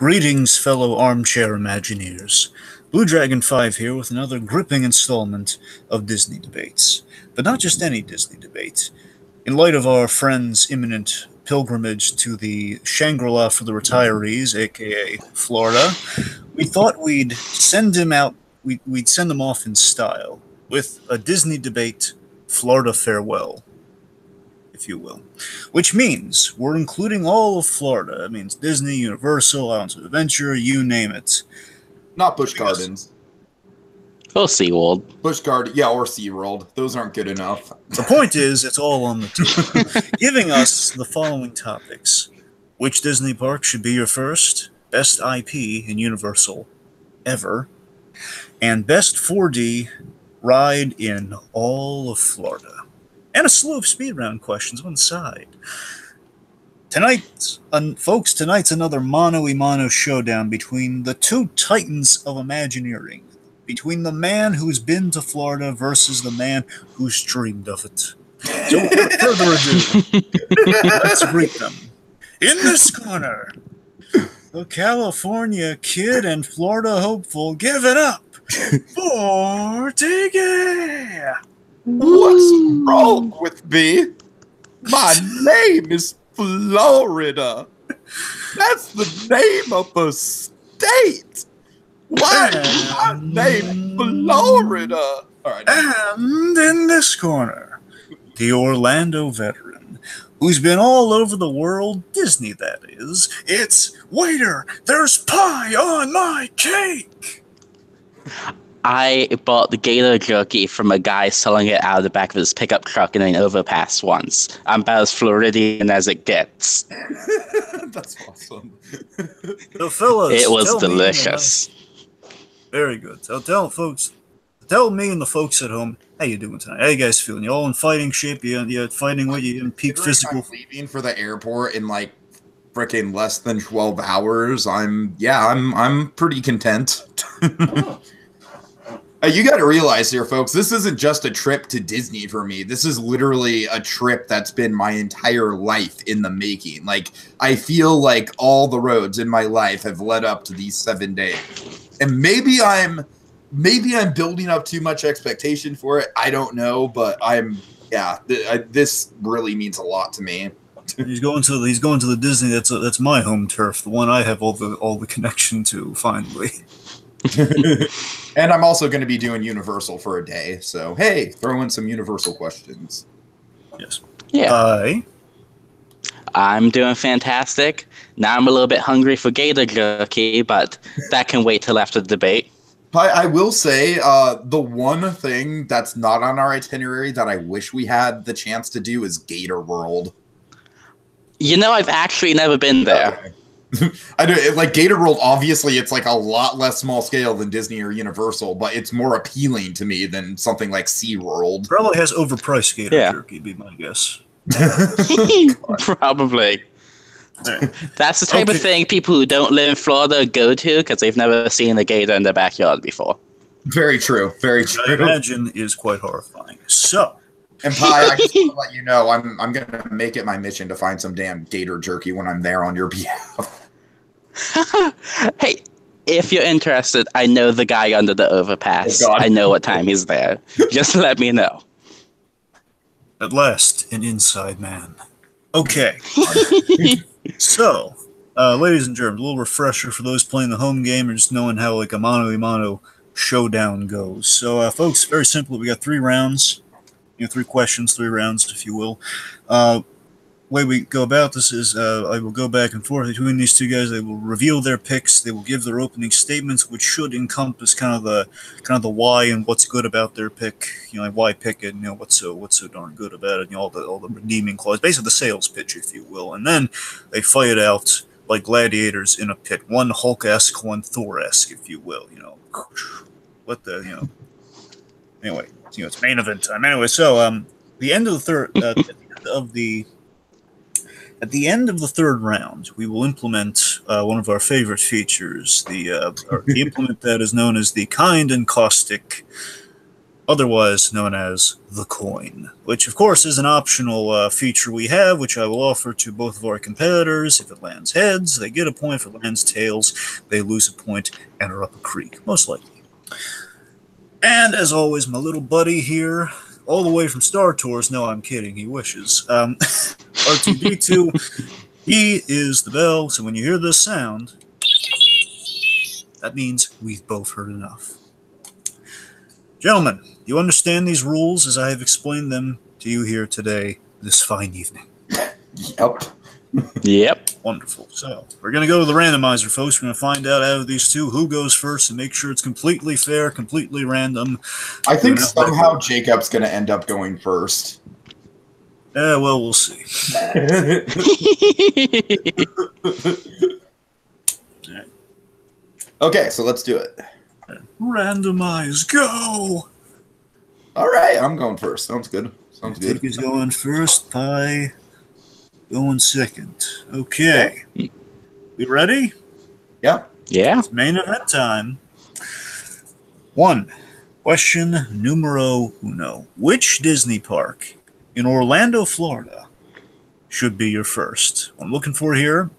Greetings, fellow armchair Imagineers. BlueDragonFive here with another gripping installment of Disney Debates. But not just any Disney debate. In light of our friend's imminent pilgrimage to the Shangri-La for the retirees, aka Florida, we thought we'd send him out, we'd send him off in style with a Disney debate Florida farewell, if you will. Which means we're including all of Florida. It means Disney, Universal, Islands of Adventure, you name it. Not Busch Gardens. Or SeaWorld. Busch Garden, yeah, or SeaWorld. Those aren't good enough. The point is, it's all on the table. Giving us the following topics. Which Disney park should be your first? Best IP in Universal ever. And best 4D ride in all of Florida. And a slew of speed round questions on the side. Tonight's another mano-a-mano showdown between the two titans of Imagineering. Between the man who's been to Florida versus the man who's dreamed of it. So without further ado, let's greet them. In this corner, the California kid and Florida hopeful, give it up for Tiki! What's wrong with me? My name is Florida. That's the name of a state. Why is my name Florida? All right. And in this corner, the Orlando veteran, who's been all over the world, Disney that is, it's, waiter, there's pie on my cake! I bought the gator jerky from a guy selling it out of the back of his pickup truck in an overpass once. I'm about as Floridian as it gets. That's awesome. So fellas, it was delicious. Very good. So tell me and the folks at home, how you doing tonight? How you guys feeling? You all in fighting shape? You fighting what? You in peak physical? I'm leaving for the airport in like freaking less than 12 hours. I'm pretty content. You got to realize here, folks, this isn't just a trip to Disney for me. This is literally a trip that's been my entire life in the making. Like, I feel like all the roads in my life have led up to these 7 days. And maybe I'm building up too much expectation for it. I don't know, but this really means a lot to me. He's going to the Disney. That's my home turf, the one I have all the connection to. Finally. And I'm also going to be doing Universal for a day. So hey, throw in some Universal questions. Yes. Yeah. I'm doing fantastic. Now I'm a little bit hungry for gator jerky, but that can wait till after the debate. I will say the one thing that's not on our itinerary that I wish we had the chance to do is Gator World. You know, I've actually never been there. Okay. I know, like Gator World, obviously it's like a lot less small scale than Disney or Universal, but it's more appealing to me than something like SeaWorld. Probably has overpriced gator jerky, be my guess. Probably. Right. That's the type of thing people who don't live in Florida go to because they've never seen a gator in their backyard before. Very true. Very true. I imagine is quite horrifying. So, and Pi, I just want to let you know, I'm going to make it my mission to find some damn gator jerky when I'm there on your behalf. Hey, if you're interested, I know the guy under the overpass. Oh, I know what time he's there. Just let me know. At last, an inside man. Okay. So, ladies and germs, a little refresher for those playing the home game or just knowing how like a mano-a-mano showdown goes. So, folks, very simple. We got 3 rounds. 3 questions, 3 rounds, if you will. Way we go about this is I will go back and forth between these two guys. They will reveal their picks. They will give their opening statements, which should encompass kind of the why and what's good about their pick. Like why pick it. What's so darn good about it. All the redeeming clause, basically the sales pitch, if you will. And then they fight it out like gladiators in a pit. One Hulk-esque, one Thor-esque, if you will. What the Anyway, it's main event time. Anyway, so the end of the third At the end of the third round, we will implement one of our favorite features, the implement that is known as the kind and caustic otherwise known as the coin, which of course is an optional feature we have, which I will offer to both of our competitors. If it lands heads, they get a point. If it lands tails, they lose a point and are up a creek, most likely. And as always, my little buddy here, all the way from Star Tours. No, I'm kidding. He wishes. R2D2, he is the bell. So when you hear this sound, that means we've both heard enough. Gentlemen, you understand these rules as I have explained them to you here today, this fine evening? Yep. Yep. Wonderful. So, we're going to go to the randomizer, folks. We're going to find out of these two who goes first and make sure it's completely fair, completely random. I think somehow Jacob's going to end up going first. Yeah, well, we'll see. Okay, so let's do it. Randomize, go! All right, I'm going first. Sounds good. Sounds good. Tiki's going first, Pie going second. Okay. We ready? Yeah. Yeah. It's main event time. 1. Question numero uno. Which Disney park in Orlando, Florida should be your first? What I'm looking for here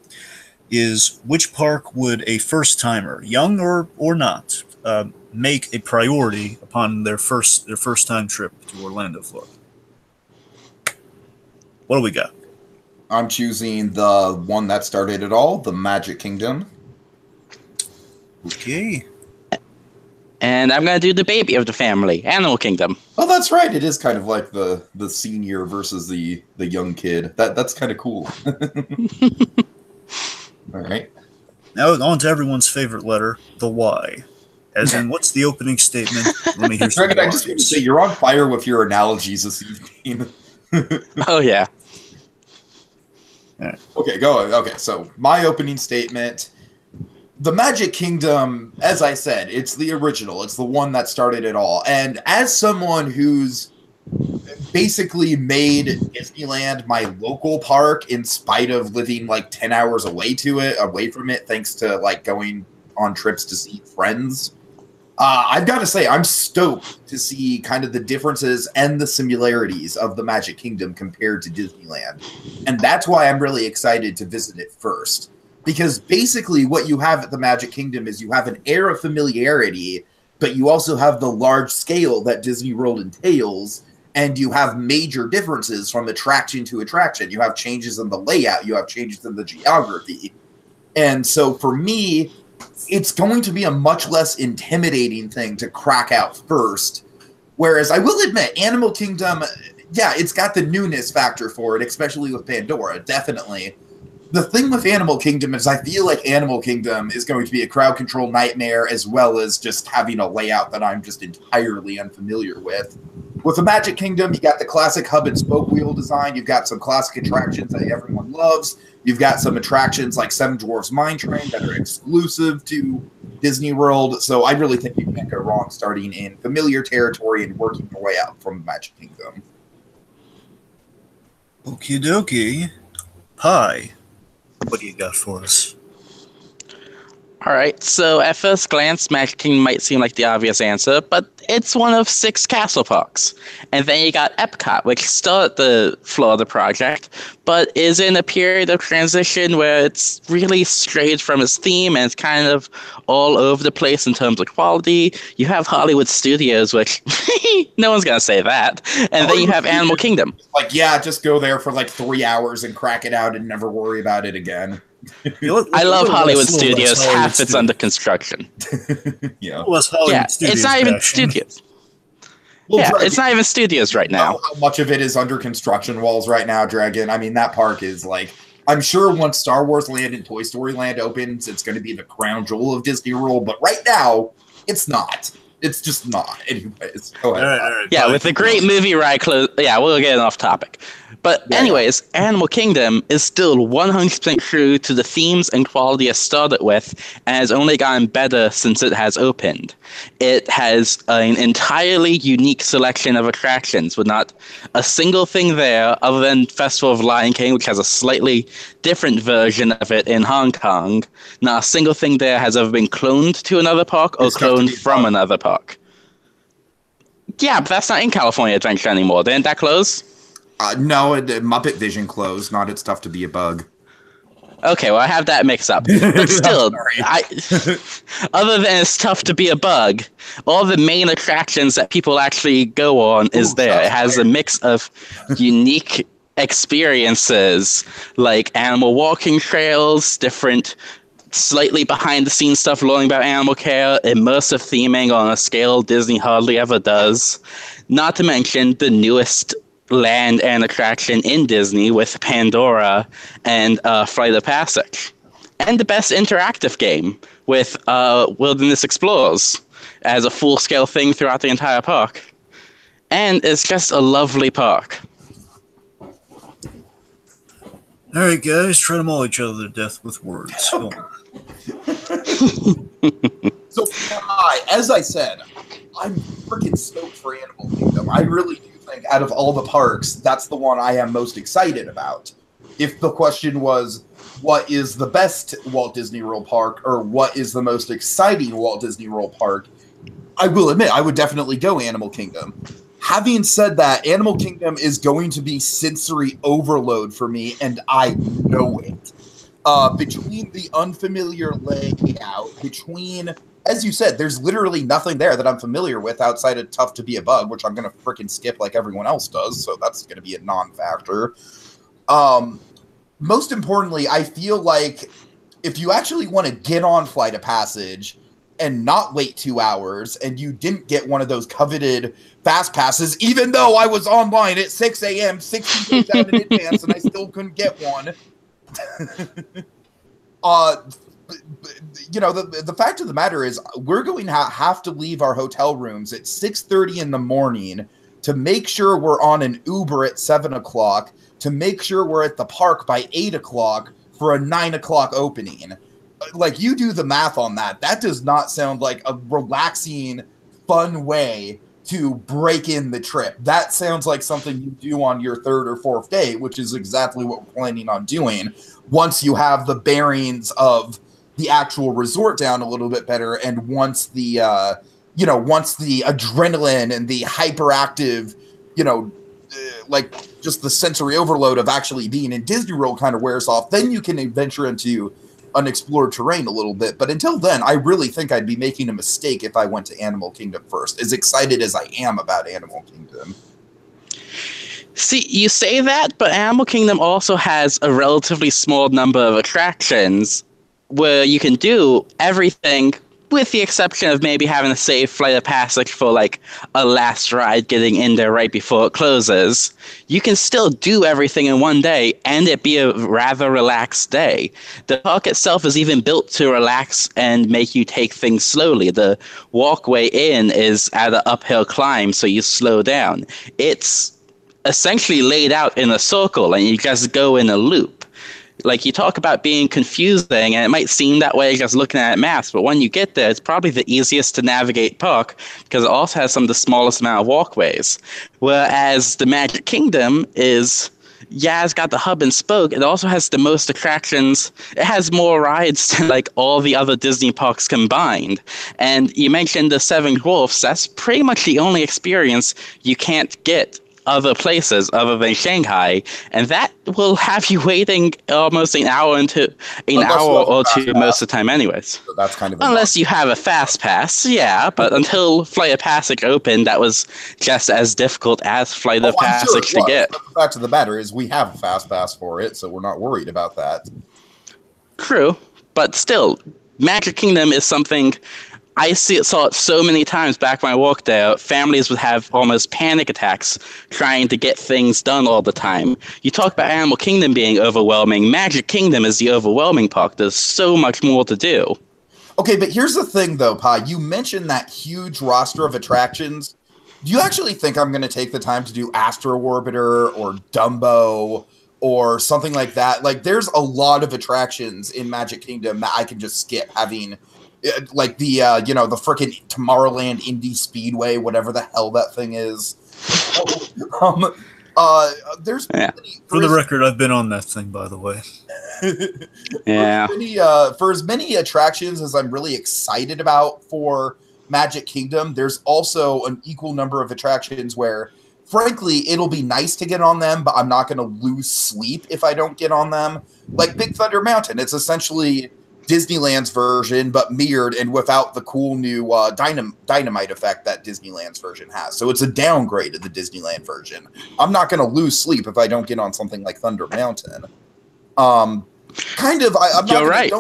is which park would a first-timer, young or not, make a priority upon their first time trip to Orlando, Florida? What do we got? I'm choosing the one that started it all, the Magic Kingdom. Okay. And I'm going to do the baby of the family, Animal Kingdom. Oh, that's right. It is kind of like the senior versus the young kid. That's kind of cool. All right. Now on to everyone's favorite letter, the Y. As in, what's the opening statement? Let me hear some Dragon, I just want to say, you're on fire with your analogies this evening. Oh, yeah. Okay, go. Okay, so my opening statement. The Magic Kingdom, as I said, it's the original. It's the one that started it all. And as someone who's basically made Disneyland my local park in spite of living like 10 hours away from it, thanks to like going on trips to see friends, I've got to say, I'm stoked to see kind of the differences and the similarities of the Magic Kingdom compared to Disneyland. And that's why I'm really excited to visit it first. Because basically what you have at the Magic Kingdom is you have an air of familiarity, but you also have the large scale that Disney World entails, and you have major differences from attraction to attraction. You have changes in the layout, you have changes in the geography. And so for me, it's going to be a much less intimidating thing to crack out first. Whereas I will admit, Animal Kingdom, yeah, it's got the newness factor for it, especially with Pandora, definitely. The thing with Animal Kingdom is I feel like Animal Kingdom is going to be a crowd control nightmare, as well as just having a layout that I'm just entirely unfamiliar with. With the Magic Kingdom, you got the classic hub and spoke wheel design. You've got some classic attractions that everyone loves. You've got some attractions like Seven Dwarfs Mine Train that are exclusive to Disney World. So I really think you can't go wrong starting in familiar territory and working your way out from the Magic Kingdom. Okie dokie. Pie. What do you got for us? All right, so at first glance, Magic Kingdom might seem like the obvious answer, but it's one of 6 castle parks. And then you got Epcot, which started the Florida project, but is in a period of transition where it's really strayed from its theme and it's kind of all over the place in terms of quality. You have Hollywood Studios, which no one's going to say that. And then you have Animal Kingdom. Like, yeah, just go there for like 3 hours and crack it out and never worry about it again. I love Hollywood Studios. Half it's under construction. Yeah. It's not even studios. Well, Dragon, it's not even studios right now. How much of it is under construction walls right now, Dragon? I mean, that park is like, I'm sure once Star Wars Land and Toy Story Land opens, it's going to be the crown jewel of Disney World. But right now, it's not. It's just not. Anyways, go ahead. All right, yeah, with the great movie ride close. Yeah, we'll get off topic. But anyways, Animal Kingdom is still 100% true to the themes and quality it started with, and has only gotten better since it has opened. It has an entirely unique selection of attractions, with not a single thing there other than Festival of Lion King, which has a slightly different version of it in Hong Kong. Not a single thing there has ever been cloned to another park or cloned from another park. Yeah, but that's not in California Adventure anymore. Didn't that close? No, Muppet Vision closed, not It's Tough to Be a Bug. Okay, well, I have that mixed up. But still, other than It's Tough to Be a Bug, all the main attractions that people actually go on is there. It has a mix of unique experiences, like animal walking trails, different slightly behind the scenes stuff learning about animal care, immersive theming on a scale Disney hardly ever does. Not to mention the newest land and attraction in Disney with Pandora and Flight of Passage. And the best interactive game with Wilderness Explorers as a full-scale thing throughout the entire park. And it's just a lovely park. All right, guys, try to maul each other to death with words. Go on. So, as I said, I'm freaking stoked for Animal Kingdom. I really do think out of all the parks, that's the one I am most excited about. If the question was, what is the best Walt Disney World park, or what is the most exciting Walt Disney World park, I will admit, I would definitely go Animal Kingdom. Having said that, Animal Kingdom is going to be sensory overload for me, and I know it. Between the unfamiliar layout, between, as you said, there's literally nothing there that I'm familiar with outside of Tough to Be a Bug, which I'm going to freaking skip like everyone else does, so that's going to be a non-factor. Most importantly, I feel like if you actually want to get on Flight of Passage and not wait 2 hours, and you didn't get one of those coveted fast passes, even though I was online at 6 a.m. 60 days out in advance, and I still couldn't get one. You know, the fact of the matter is we're going to have to leave our hotel rooms at 6:30 in the morning to make sure we're on an Uber at 7 o'clock, to make sure we're at the park by 8 o'clock for a 9 o'clock opening. Like, you do the math on that. That does not sound like a relaxing, fun way to break in the trip. That sounds like something you do on your third or fourth day, which is exactly what we're planning on doing once you have the bearings of the actual resort down a little bit better, and once the once the adrenaline and the hyperactive, like just the sensory overload of actually being in Disney World kind of wears off, then you can venture into unexplored terrain a little bit. But until then, I really think I'd be making a mistake if I went to Animal Kingdom first, as excited as I am about Animal Kingdom. See, you say that, but Animal Kingdom also has a relatively small number of attractions where you can do everything, with the exception of maybe having a safe Flight of Passage for like a last ride getting in there right before it closes. You can still do everything in one day and it be a rather relaxed day. The park itself is even built to relax and make you take things slowly. The walkway in is at an uphill climb, so you slow down. It's essentially laid out in a circle and you just go in a loop. Like, you talk about being confusing, and it might seem that way just looking at maps, but when you get there, it's probably the easiest to navigate park because it also has some of the smallest amount of walkways. Whereas the Magic Kingdom is, yeah, it's got the hub and spoke. It also has the most attractions. It has more rides than like all the other Disney parks combined. And you mentioned the Seven Dwarfs. That's pretty much the only experience you can't get other places other than Shanghai, and that will have you waiting almost an hour or two most of the time anyways. So that's kind of unless you have a fast pass, yeah, but until Flight of Passage opened, that was just as difficult as Flight of Passage to get. But the fact of the matter is we have a fast pass for it, so we're not worried about that. True, but still, Magic Kingdom is something I saw it so many times back when I walked there. Families would have almost panic attacks trying to get things done all the time. You talk about Animal Kingdom being overwhelming. Magic Kingdom is the overwhelming park. There's so much more to do. Okay, but here's the thing, though, Pa. You mentioned that huge roster of attractions. Do you actually think I'm going to take the time to do Astro Orbiter or Dumbo or something like that? Like, there's a lot of attractions in Magic Kingdom that I can just skip, having like the the frickin' Tomorrowland Indie Speedway, whatever the hell that thing is. There's for the record, I've been on that thing, by the way. Yeah. For as many attractions as I'm really excited about for Magic Kingdom, there's also an equal number of attractions where, frankly, it'll be nice to get on them, but I'm not going to lose sleep if I don't get on them. Like Big Thunder Mountain, it's essentially Disneyland's version, but mirrored and without the cool new dynamite effect that Disneyland's version has. So it's a downgrade of the Disneyland version. I'm not going to lose sleep if I don't get on something like Thunder Mountain. I'm not You're right.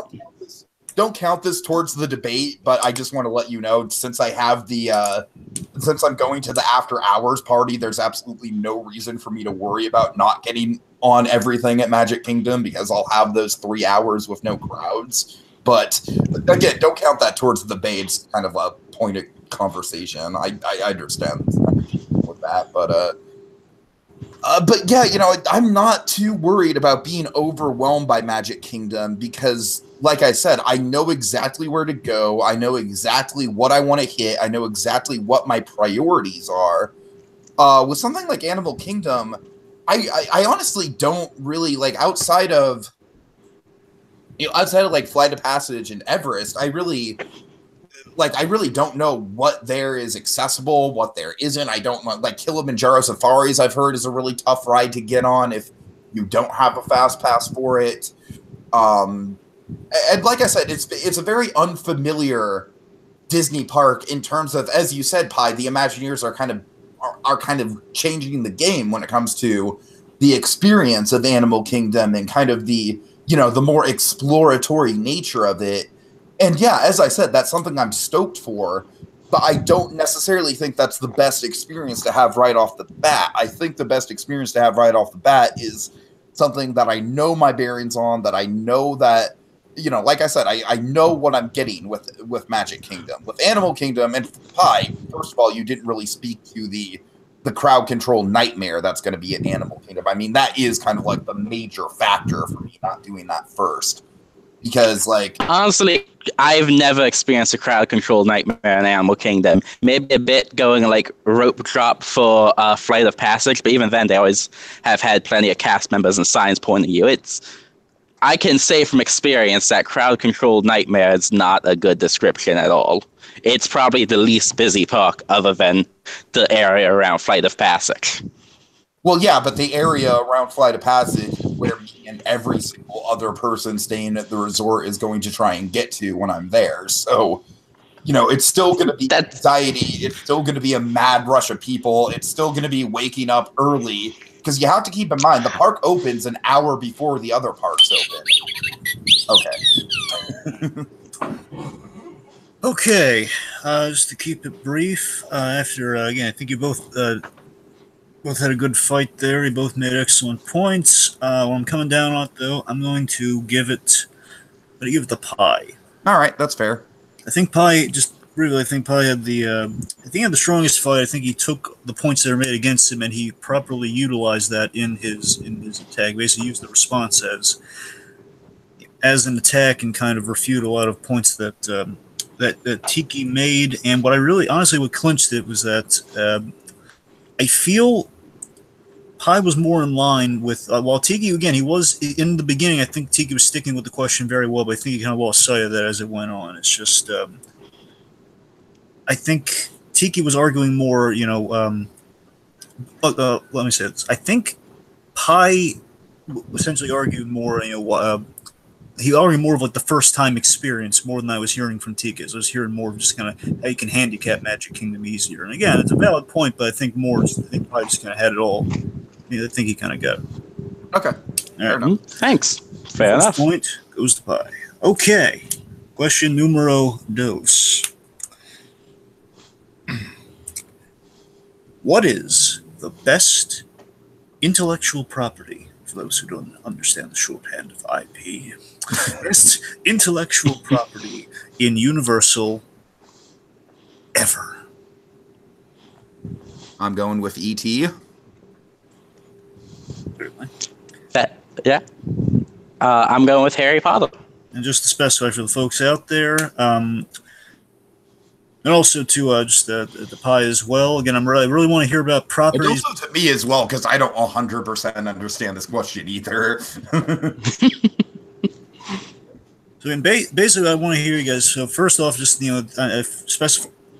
Don't count this towards the debate, but I just want to let you know, since I have since I'm going to the after hours party, there's absolutely no reason for me to worry about not getting on everything at Magic Kingdom because I'll have those 3 hours with no crowds. But again, don't count that towards the debate. It's kind of a point of conversation. I understand with that, but yeah, you know, I'm not too worried about being overwhelmed by Magic Kingdom because, like I said, I know exactly where to go. I know exactly what I want to hit. I know exactly what my priorities are. With something like Animal Kingdom, I honestly don't really, like, outside of like Flight of Passage and Everest, I really don't know what there is accessible, what there isn't. I don't know, like Kilimanjaro Safaris, I've heard, is a really tough ride to get on if you don't have a fast pass for it. And like I said, it's a very unfamiliar Disney park in terms of, as you said, Pi, the Imagineers are kind of changing the game when it comes to the experience of Animal Kingdom and kind of the, you know, the more exploratory nature of it. And yeah, as I said, that's something I'm stoked for, but I don't necessarily think that's the best experience to have right off the bat. I think the best experience to have right off the bat is something that I know my bearings on, that I know that, you know, like I said, I know what I'm getting with Magic Kingdom. With Animal Kingdom, and Pi, first of all, you didn't really speak to the crowd control nightmare that's going to be at Animal Kingdom. I mean, that is kind of like the major factor for me not doing that first. Because, like, honestly, I've never experienced a crowd control nightmare in Animal Kingdom. Maybe a bit going like rope drop for Flight of Passage, but even then, they always have had plenty of cast members and signs pointing at you. I can say from experience that crowd control nightmare is not a good description at all. It's probably the least busy park other than the area around Flight of Passage. Well, yeah, but the area around Flight of Passage is where me and every single other person staying at the resort is going to try and get to when I'm there. So, you know, it's still going to be anxiety. It's still going to be a mad rush of people. It's still going to be waking up early. Because you have to keep in mind, the park opens an hour before the other parks open. Okay. Okay. Just to keep it brief, again, I think you both had a good fight there. You both made excellent points. When I'm coming down on it, though, I'm going to give it the Pi. All right, that's fair. I think Pi had the strongest fight. I think he took the points that were made against him, and he properly utilized that in his attack. Basically, used the response as an attack and kind of refute a lot of points that Tiki made. And what I really, honestly, what clinched it was that I feel Pi was more in line with, while Tiki, again, he was, in the beginning, I think Tiki was sticking with the question very well, but I think he kind of lost sight of that as it went on. It's just, I think Tiki was arguing more, you know, let me say this. I think Pi essentially argued more, you know, he argued more of like the first time experience more than I was hearing from Tiki. So I was hearing more of just kind of how you can handicap Magic Kingdom easier. And again, it's a valid point, but I think Pi just kind of had it all. I think he kind of got it. Okay. Fair enough. Thanks. Fair enough. Point goes to Pi. Okay. Question numero dos. What is the best intellectual property, for those who don't understand the shorthand of IP, best intellectual property in Universal ever? I'm going with E.T. Yeah. I'm going with Harry Potter. And just to specify for the folks out there, and also to just the Pi as well. Again, I really want to hear about properties. And also to me as well, because I don't 100% understand this question either. So basically, I want to hear you guys. So first off, just, you know,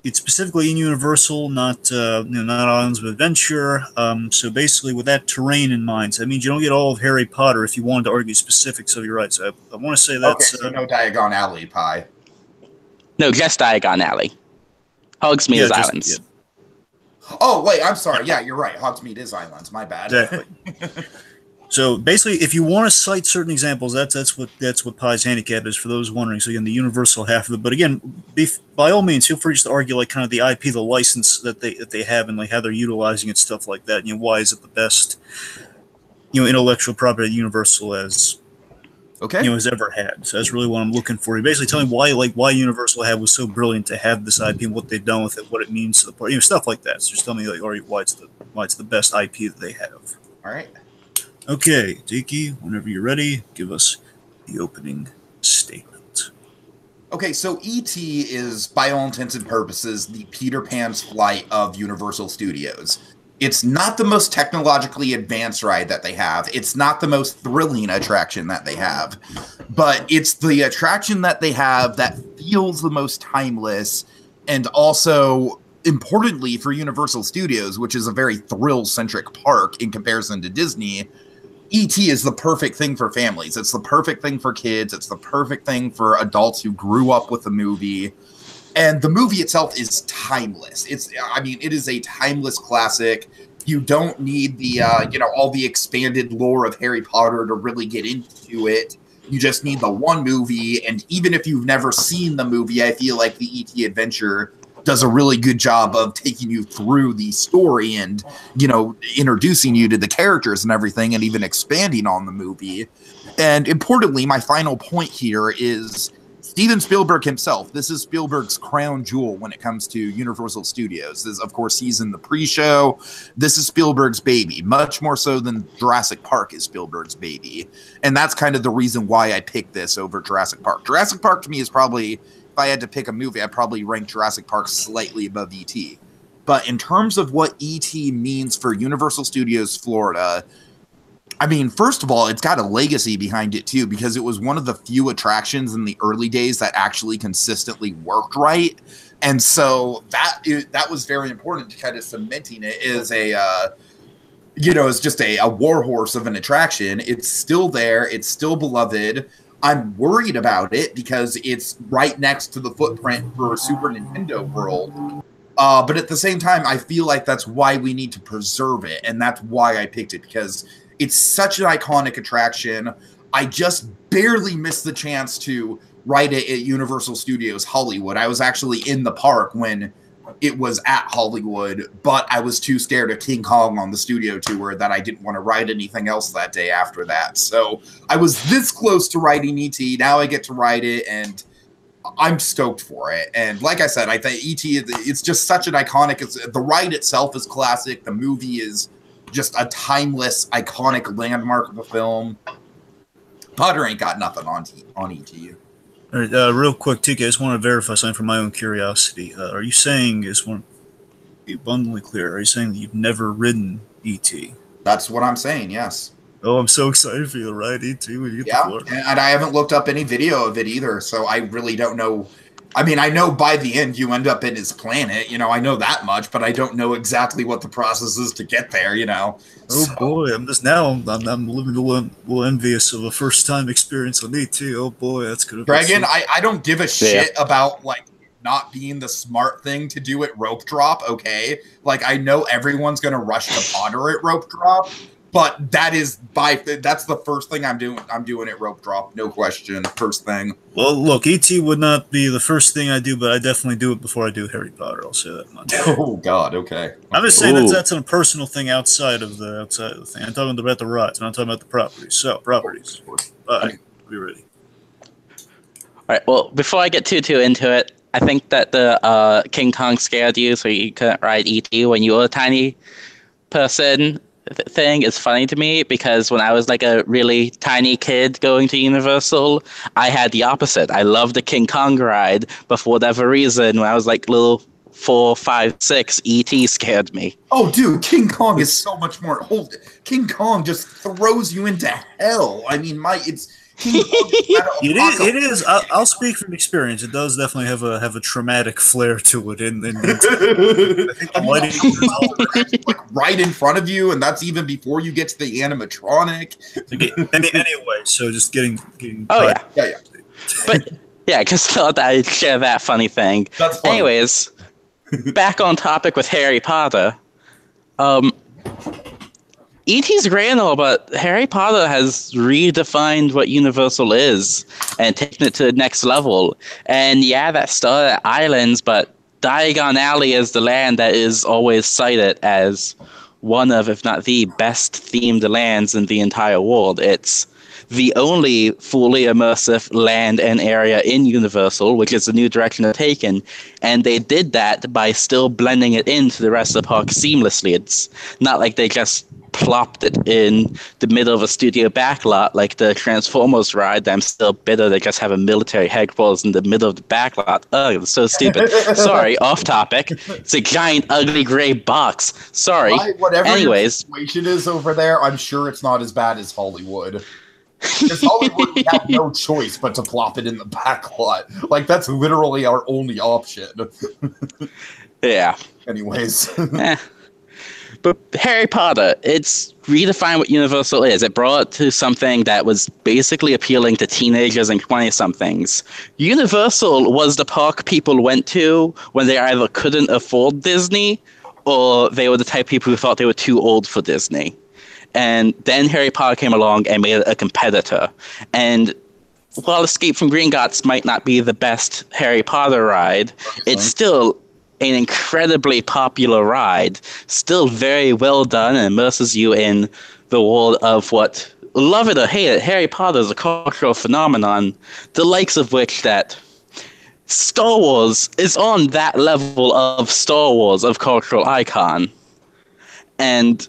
it's specifically in Universal, not not Islands of Adventure. So basically, with that terrain in mind, so that means you don't get all of Harry Potter if you wanted to argue specifics of your rights. So I want to say that's okay. So no Diagon Alley pie. No, just Diagon Alley. Hogsmeade is Islands. Yeah. Oh wait, I'm sorry. Yeah, you're right. Hogsmeade is Islands. My bad. Exactly. So basically, if you want to cite certain examples, that's what Pie's handicap is for those wondering. So again, the Universal half of it. But again, by all means, feel free just to argue like kind of the IP, the license that they have, and like how they're utilizing it, stuff like that. Why is it the best intellectual property that Universal has has ever had. So that's really what I'm looking for. You basically tell me why Universal was so brilliant to have this IP and what they've done with it, what it means to the party, stuff like that. So just tell me why it's the best IP that they have. All right. Okay, Tiki, whenever you're ready, give us the opening statement. Okay, so E.T. is, by all intents and purposes, the Peter Pan's flight of Universal Studios. It's not the most technologically advanced ride that they have. It's not the most thrilling attraction that they have. But it's the attraction that they have that feels the most timeless, and also, importantly for Universal Studios, which is a very thrill-centric park in comparison to Disney, E.T. is the perfect thing for families. It's the perfect thing for kids. It's the perfect thing for adults who grew up with the movie. And the movie itself is timeless. It is a timeless classic. You don't need the, all the expanded lore of Harry Potter to really get into it. You just need the one movie. And even if you've never seen the movie, I feel like the E.T. adventure does a really good job of taking you through the story and, introducing you to the characters and everything, and even expanding on the movie. And importantly, my final point here is Steven Spielberg himself. This is Spielberg's crown jewel when it comes to Universal Studios. Of course, he's in the pre-show. This is Spielberg's baby, much more so than Jurassic Park is Spielberg's baby. And that's kind of the reason why I picked this over Jurassic Park. Jurassic Park to me is probably, if I had to pick a movie, I'd probably rank Jurassic Park slightly above E.T. But in terms of what E.T. means for Universal Studios Florida, first of all, it's got a legacy behind it too, because it was one of the few attractions in the early days that actually consistently worked right. And so that was very important to kind of cementing it as it's just a warhorse of an attraction. It's still there. It's still beloved. I'm worried about it because it's right next to the footprint for Super Nintendo World. But at the same time, I feel like that's why we need to preserve it. And that's why I picked it, because it's such an iconic attraction. I just barely missed the chance to ride it at Universal Studios Hollywood. I was actually in the park when it was at Hollywood, but I was too scared of King Kong on the studio tour that I didn't want to ride anything else that day after that. So I was this close to riding E.T. Now I get to ride it, and I'm stoked for it. And like I said, I think E.T. it's just such an iconic. The ride itself is classic. The movie is just a timeless, iconic landmark of a film. Potter ain't got nothing on E.T. All right, real quick, Tiki, I just want to verify something for my own curiosity. Are you saying, just want to be abundantly clear, are you saying that you've never ridden E.T.? That's what I'm saying, yes. Oh, I'm so excited for you to ride E.T. when you get to Florida. And I haven't looked up any video of it either, so I really don't know. I know by the end you end up in his planet, I know that much, but I don't know exactly what the process is to get there, Oh so. Boy, I'm living a little envious of a first time experience on E.T. Oh boy, that's gonna be Dragon, I don't give a shit about not being the smart thing to do at rope drop, okay? I know everyone's gonna rush to Potter at rope drop, but that's the first thing I'm doing. I'm doing it rope drop, no question. First thing. Well, look, E.T. would not be the first thing I do, but I definitely do it before I do Harry Potter. I'll say that much. Oh God, okay. I'm just saying that's a personal thing outside of the thing. I'm talking about the rides. I'm not talking about the properties. So properties. Bye. Be ready. All right. Well, before I get too into it, I think that the King Kong scared you, so you couldn't ride E.T. when you were a tiny person. Thing is funny to me, because when I was a really tiny kid going to Universal, I had the opposite. I loved the King Kong ride, but for whatever reason, when I was little 4, 5, 6, E.T. scared me. Oh, dude, King Kong is so much more. King Kong just throws you into hell. It is. I'll speak from experience. It does definitely have a traumatic flair to it. I think the lighting like right in front of you, and that's even before you get to the animatronic. Anyway, so just getting. Oh yeah. Yeah. But yeah, I just thought I'd share that funny thing. That's funny. Anyways, back on topic with Harry Potter. E.T.'s great and all, but Harry Potter has redefined what Universal is and taken it to the next level. And yeah, that started at Islands, but Diagon Alley is the land that is always cited as one of, if not the best themed lands in the entire world. It's the only fully immersive land and area in Universal, which is the new direction they've taken. And they did that by still blending it into the rest of the park seamlessly. It's not like they just plopped it in the middle of a studio backlot like the Transformers ride. I'm still bitter they just have a military headquarters in the middle of the backlot. Ugh, it's so stupid. Sorry, off topic. It's a giant, ugly gray box. Sorry. Whatever Anyways, your situation is over there, I'm sure it's not as bad as Hollywood. Because Hollywood would have no choice but to plop it in the backlot. Like, that's literally our only option. Yeah. Anyways. But Harry Potter, it's redefined what Universal is. It brought it to something that was basically appealing to teenagers and 20-somethings. Universal was the park people went to when they either couldn't afford Disney or they were the type of people who thought they were too old for Disney. And then Harry Potter came along and made it a competitor. And while Escape from Gringotts might not be the best Harry Potter ride, it's still an incredibly popular ride, still very well done, and immerses you in the world of what, love it or hate it, Harry Potter is a cultural phenomenon, the likes of which that Star Wars is on that level of Star Wars, of cultural icon. And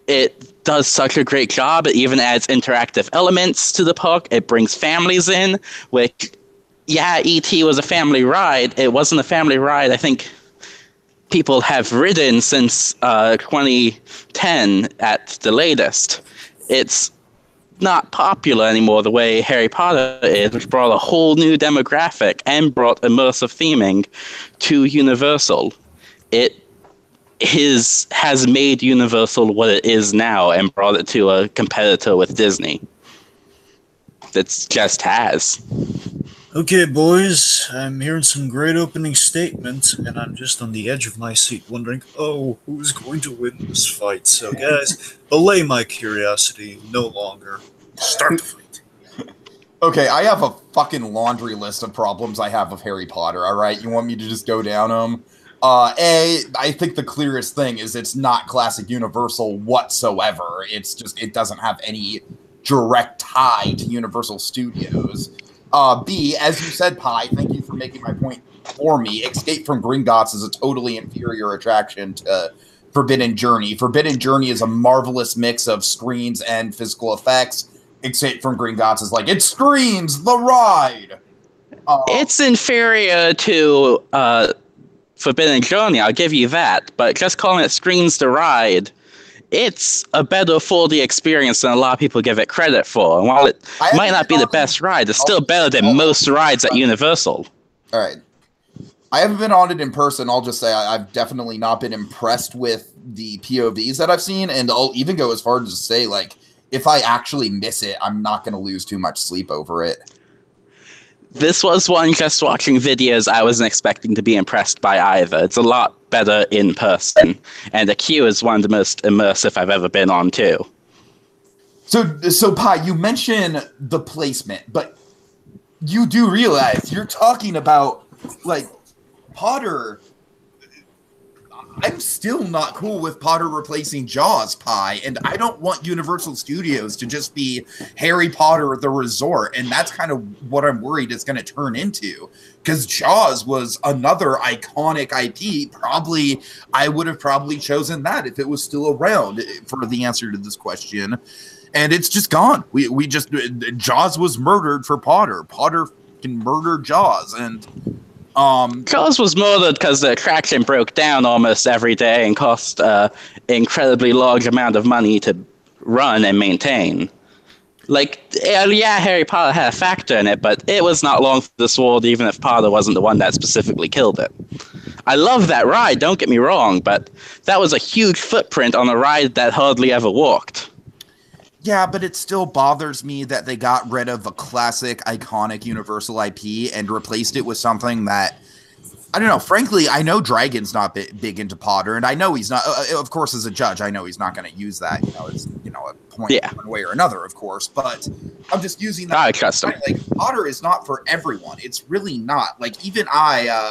it does such a great job. It even adds interactive elements to the park. It brings families in, which, yeah, E.T. was a family ride. It wasn't a family ride, I think, people have ridden since 2010 at the latest. It's not popular anymore the way Harry Potter is, which brought a whole new demographic and brought immersive theming to Universal. It has made Universal what it is now and brought it to a competitor with Disney. It just has. Okay, boys, I'm hearing some great opening statements, and I'm just on the edge of my seat wondering, who's going to win this fight? So, guys, allay my curiosity no longer. Start the fight. Okay, I have a fucking laundry list of problems I have with Harry Potter, all right? You want me to just go down them? I think the clearest thing is it's not classic Universal whatsoever. It's just, it doesn't have any direct tie to Universal Studios. B, as you said, Pi, thank you for making my point for me. Escape from Gringotts is a totally inferior attraction to Forbidden Journey. Forbidden Journey is a marvelous mix of screens and physical effects. Escape from Gringotts is like, it screams the ride! It's inferior to Forbidden Journey, I'll give you that, but just calling it screens the ride, it's a better 4D experience than a lot of people give it credit for. And while it might not be the best ride, it's still better than most rides at Universal. All right. I haven't been on it in person. I'll just say I've definitely not been impressed with the POVs that I've seen. And I'll even go as far as to say, like, if I actually miss it, I'm not going to lose too much sleep over it. This was one just watching videos I wasn't expecting to be impressed by either. It's a lot better in person. And the queue is one of the most immersive I've ever been on, too. So Pi, you mentioned the placement, but you do realize you're talking about, like, Potter. I'm still not cool with Potter replacing Jaws, Pi, and I don't want Universal Studios to just be Harry Potter the Resort, and that's kind of what I'm worried it's going to turn into, because Jaws was another iconic IP. I would have probably chosen that if it was still around for the answer to this question, and it's just gone. We just, Jaws was murdered for Potter. Potter can murder Jaws, and Jaws was murdered because the attraction broke down almost every day and cost an incredibly large amount of money to run and maintain. Like, yeah, Harry Potter had a factor in it, but it was not long for the sword, even if Potter wasn't the one that specifically killed it. I love that ride, don't get me wrong, but that was a huge footprint on a ride that hardly ever walked. Yeah, but it still bothers me that they got rid of a classic, iconic Universal IP and replaced it with something that, I don't know. Frankly, I know Dragon's not big into Potter, and I know he's not. Of course, as a judge, I know he's not going to use that. As a point one way or another, of course. But I'm just using that. I trust him. Like, Potter is not for everyone. It's really not. Like, even I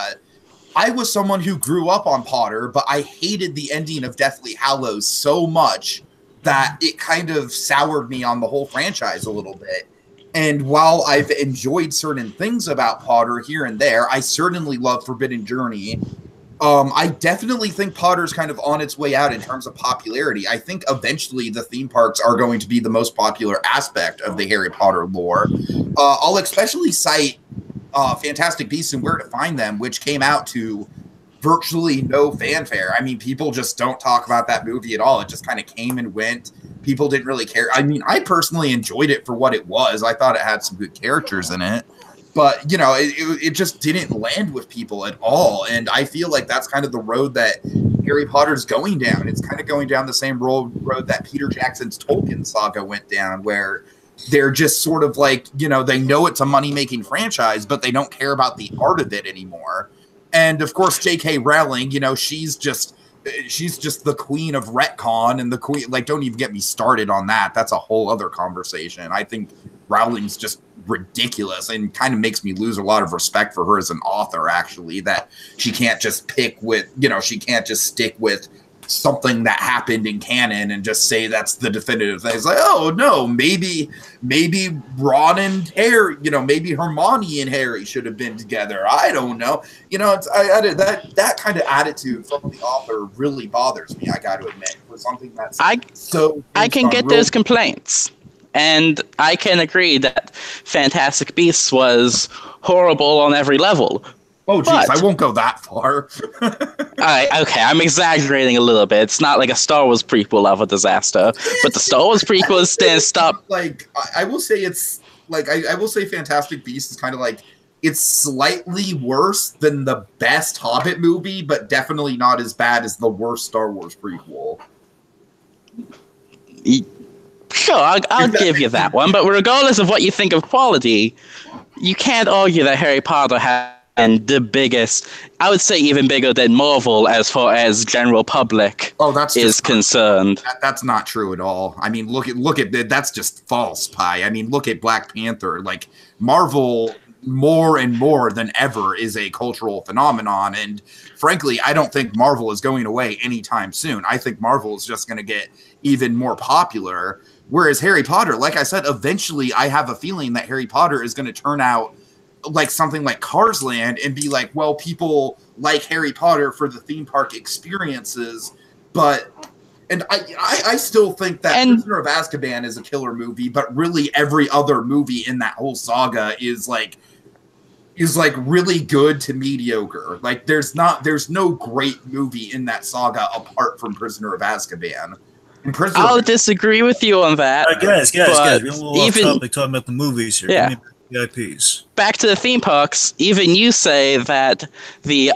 was someone who grew up on Potter, but I hated the ending of Deathly Hallows so much that it kind of soured me on the whole franchise a little bit. And while I've enjoyed certain things about Potter here and there, I certainly love Forbidden Journey. I definitely think Potter's kind of on its way out in terms of popularity. I think eventually the theme parks are going to be the most popular aspect of the Harry Potter lore. I'll especially cite Fantastic Beasts and Where to Find Them, which came out to virtually no fanfare. I mean, people just don't talk about that movie at all. It just kind of came and went. People didn't really care. I mean, I personally enjoyed it for what it was. I thought it had some good characters in it. But, it just didn't land with people at all. And I feel like that's kind of the road that Harry Potter's going down. It's kind of going down the same road that Peter Jackson's Tolkien saga went down, where they're just sort of like, they know it's a money-making franchise, but they don't care about the art of it anymore. And, of course, J.K. Rowling, she's just the queen of retcon, and the queen, like, don't even get me started on that. That's a whole other conversation. I think Rowling's just ridiculous and kind of makes me lose a lot of respect for her as an author, actually, that she can't just she can't just stick with something that happened in canon and just say that's the definitive thing. It's like, oh no, maybe Ron and Harry, maybe Hermione and Harry should have been together. I don't know. That kind of attitude from the author really bothers me, I got to admit, for something that's I can get those complaints. And I can agree that Fantastic Beasts was horrible on every level. Oh, geez, I won't go that far. Okay, I'm exaggerating a little bit. It's not like a Star Wars prequel of a disaster, but the Star Wars prequel is stop. Like, I will say it's like I will say Fantastic Beasts is kind of like, it's slightly worse than the best Hobbit movie, but definitely not as bad as the worst Star Wars prequel. Sure, I'll give you that one. But regardless of what you think of quality, you can't argue that Harry Potter has been the biggest, I would say even bigger than Marvel as far as general public is concerned. That's not true at all. I mean, look at that's just false pie. I mean, look at Black Panther. Like, Marvel more and more than ever is a cultural phenomenon, and frankly, I don't think Marvel is going away anytime soon. I think Marvel is just going to get even more popular. Whereas Harry Potter, like I said, eventually I have a feeling that Harry Potter is going to turn out like something like Cars Land and be like, well, people like Harry Potter for the theme park experiences, and I still think that Prisoner of Azkaban is a killer movie, but really every other movie in that whole saga is like really good to mediocre. Like, there's no great movie in that saga apart from Prisoner of Azkaban. I'll disagree with you on that. Guys, we're a little off topic talking about the movies here. Yeah. IPs. Back to the theme parks. Even you say that the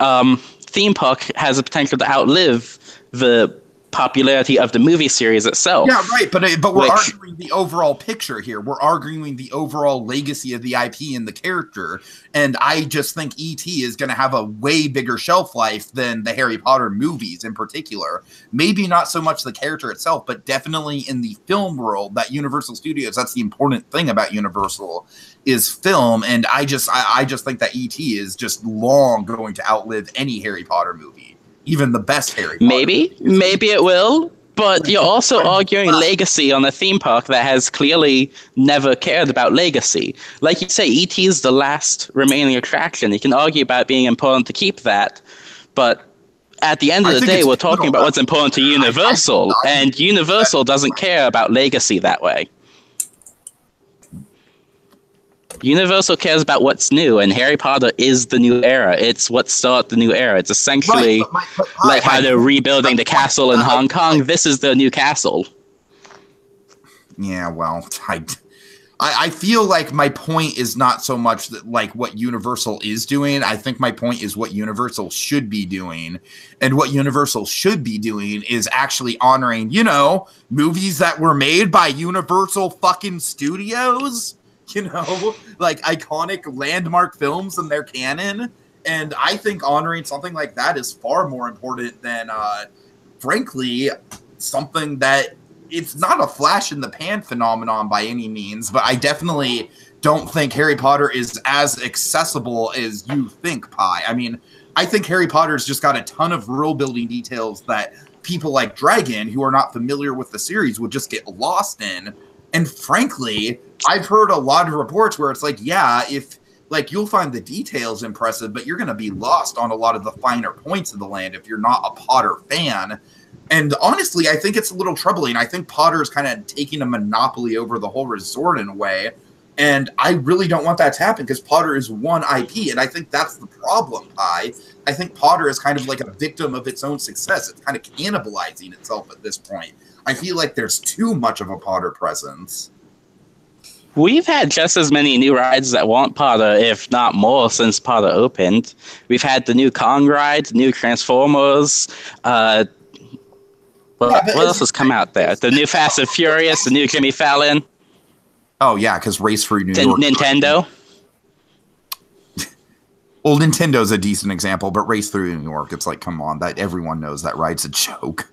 theme park has the potential to outlive the popularity of the movie series itself. Yeah, right. But we're arguing the overall picture here. We're arguing the overall legacy of the IP and the character. And I just think E.T. is going to have a way bigger shelf life than the Harry Potter movies in particular. Maybe not so much the character itself, but definitely in the film world, that Universal Studios, that's the important thing about Universal, is film. And I just think that E.T. is just long going to outlive any Harry Potter movie. Even the best Harry Potter. Maybe it will, but you're also arguing legacy on a theme park that has clearly never cared about legacy. Like you say, E.T. is the last remaining attraction. You can argue about being important to keep that, but at the end of the day, we're talking about what's important to Universal, and Universal doesn't care about legacy that way. Universal cares about what's new, and Harry Potter is the new era. It's what started the new era. It's essentially like how they're rebuilding the castle in Hong Kong. This is the new castle. Yeah, well, I feel like my point is not so much that like what Universal is doing. I think my point is what Universal should be doing. And what Universal should be doing is actually honoring, you know, movies that were made by Universal fucking Studios, you know, like iconic landmark films in their canon. And I think honoring something like that is far more important than, frankly, something that it's not a flash in the pan phenomenon by any means, but I definitely don't think Harry Potter is as accessible as you think, Pi. I mean, I think Harry Potter's just got a ton of world building details that people like Dragon, who are not familiar with the series, would just get lost in. And frankly, I've heard a lot of reports where it's like, yeah, if like you'll find the details impressive, but you're going to be lost on a lot of the finer points of the land if you're not a Potter fan. And honestly, I think it's a little troubling. I think Potter is kind of taking a monopoly over the whole resort in a way. And I really don't want that to happen because Potter is one IP. And I think that's the problem, Pi. I think Potter is kind of like a victim of its own success. It's kind of cannibalizing itself at this point. I feel like there's too much of a Potter presence. We've had just as many new rides that want Potter, if not more, since Potter opened. We've had the new Kong ride, new Transformers, what else has come out there? The new Fast and Furious, the new Jimmy Fallon. Oh, yeah, because Race Through New York. Nintendo. Well, Nintendo's a decent example, but Race Through New York, it's like, come on, that everyone knows that ride's a joke.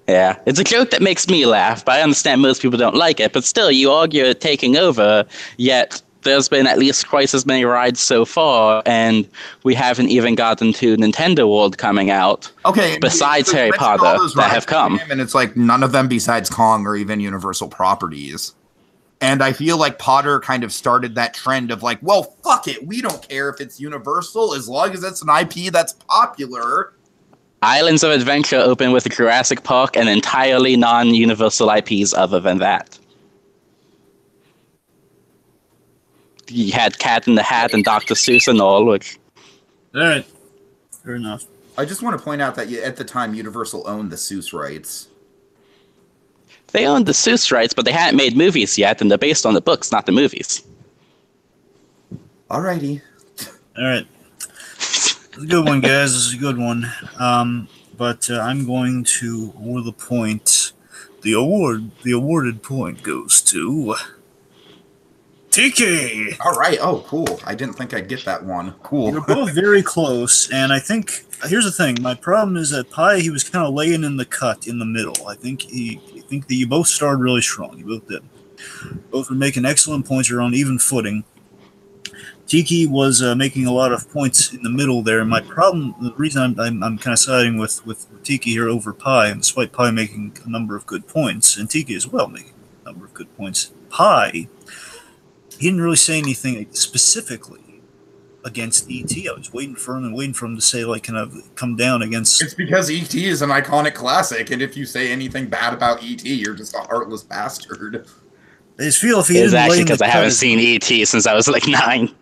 Yeah, it's a joke that makes me laugh, but I understand most people don't like it. But still, you argue it taking over, yet there's been at least twice as many rides so far, and we haven't even gotten to Nintendo World coming out. Okay, besides Harry Potter that have come. And it's like none of them besides Kong are even Universal properties. And I feel like Potter kind of started that trend of like, well, fuck it. We don't care if it's Universal as long as it's an IP that's popular. Islands of Adventure open with Jurassic Park and entirely non-Universal IPs other than that. You had Cat in the Hat and Dr. Seuss and all, which... All right. Fair enough. I just want to point out that at the time, Universal owned the Seuss rights. They owned the Seuss rights, but they hadn't made movies yet, and they're based on the books, not the movies. Alrighty. All right. It's a good one, guys. This is a good one. But I'm going to award the point. The awarded point goes to... Tiki! All right. Oh, cool. I didn't think I'd get that one. Cool. We're both very close, and I think here's the thing. My problem is that Pi, he was kind of laying in the cut in the middle. I think that you both started really strong. You both did. Both were making excellent points. You're on even footing. Tiki was making a lot of points in the middle there. And my problem, the reason I'm kind of siding with Tiki here over Pi, and despite Pi making a number of good points, and Tiki as well making a number of good points, Pi, he didn't really say anything specifically against E.T. I was waiting for him to say, like, kind of come down against... It's because E.T. is an iconic classic, and if you say anything bad about E.T., you're just a heartless bastard. I just feel if he it's didn't actually because I haven't seen E.T. since I was like 9.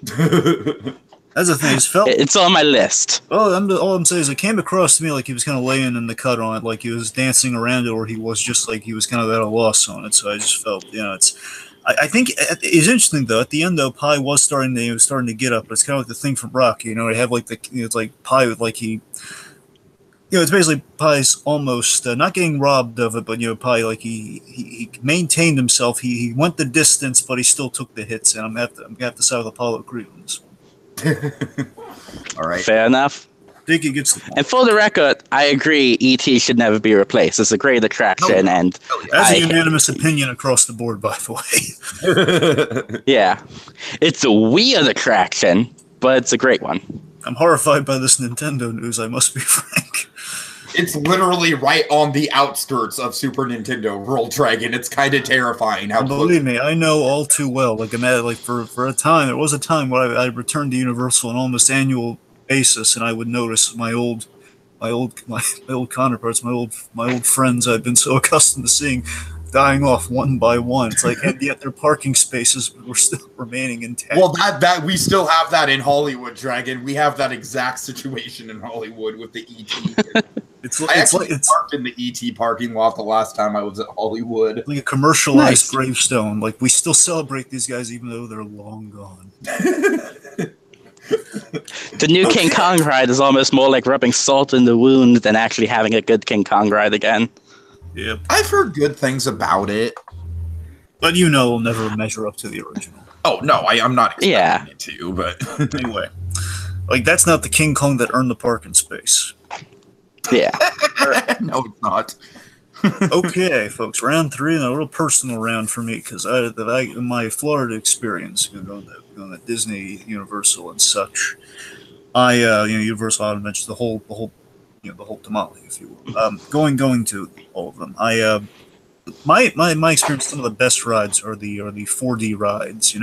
That's the thing. It's on my list. Well, all I'm saying is it came across to me like he was kind of laying in the cut on it, like he was dancing around it, or he was just like he was kind of at a loss on it. So I just felt, it's... I think it's interesting though. At the end though, Pi was starting to get up. But it's kind of like the thing from Rocky, they have like it's like Pi with like he, it's basically Pi's almost not getting robbed of it, but Pi like he maintained himself. He went the distance, but he still took the hits. And I'm gonna have to side with Apollo Creed on this one. All right, fair enough. Tiki gets the point. And for the record, I agree. E.T. should never be replaced. It's a great attraction, and that's a unanimous opinion across the board, by the way. Yeah, it's a weird attraction, but it's a great one. I'm horrified by this Nintendo news. I must be frank. It's literally right on the outskirts of Super Nintendo World, Dragon. It's kind of terrifying. How believe me, I know all too well. Like for a time, there was a time where I returned to Universal on almost annual basis, and I would notice my old counterparts, my old friends I've been so accustomed to seeing dying off one by one. It's like, and yet their parking spaces were still remaining intact. Well, that we still have that in Hollywood, Dragon. We have that exact situation in Hollywood with the ET. It's parked in the ET parking lot the last time I was at Hollywood. Like a commercialized gravestone. Like, we still celebrate these guys even though they're long gone. The new King Kong ride is almost more like rubbing salt in the wound than actually having a good King Kong ride again. Yep. I've heard good things about it. But it'll never measure up to the original. Oh, no, I'm not expecting it to, but... Anyway. Like, that's not the King Kong that earned the parking space. Yeah. No, it's not. Okay, folks, round 3, and a real personal round for me, because in my Florida experience, going to Disney, Universal, and such, Universal Adventures, the whole tamale, if you will. Going to all of them, my experience, some of the best rides are the 4D rides.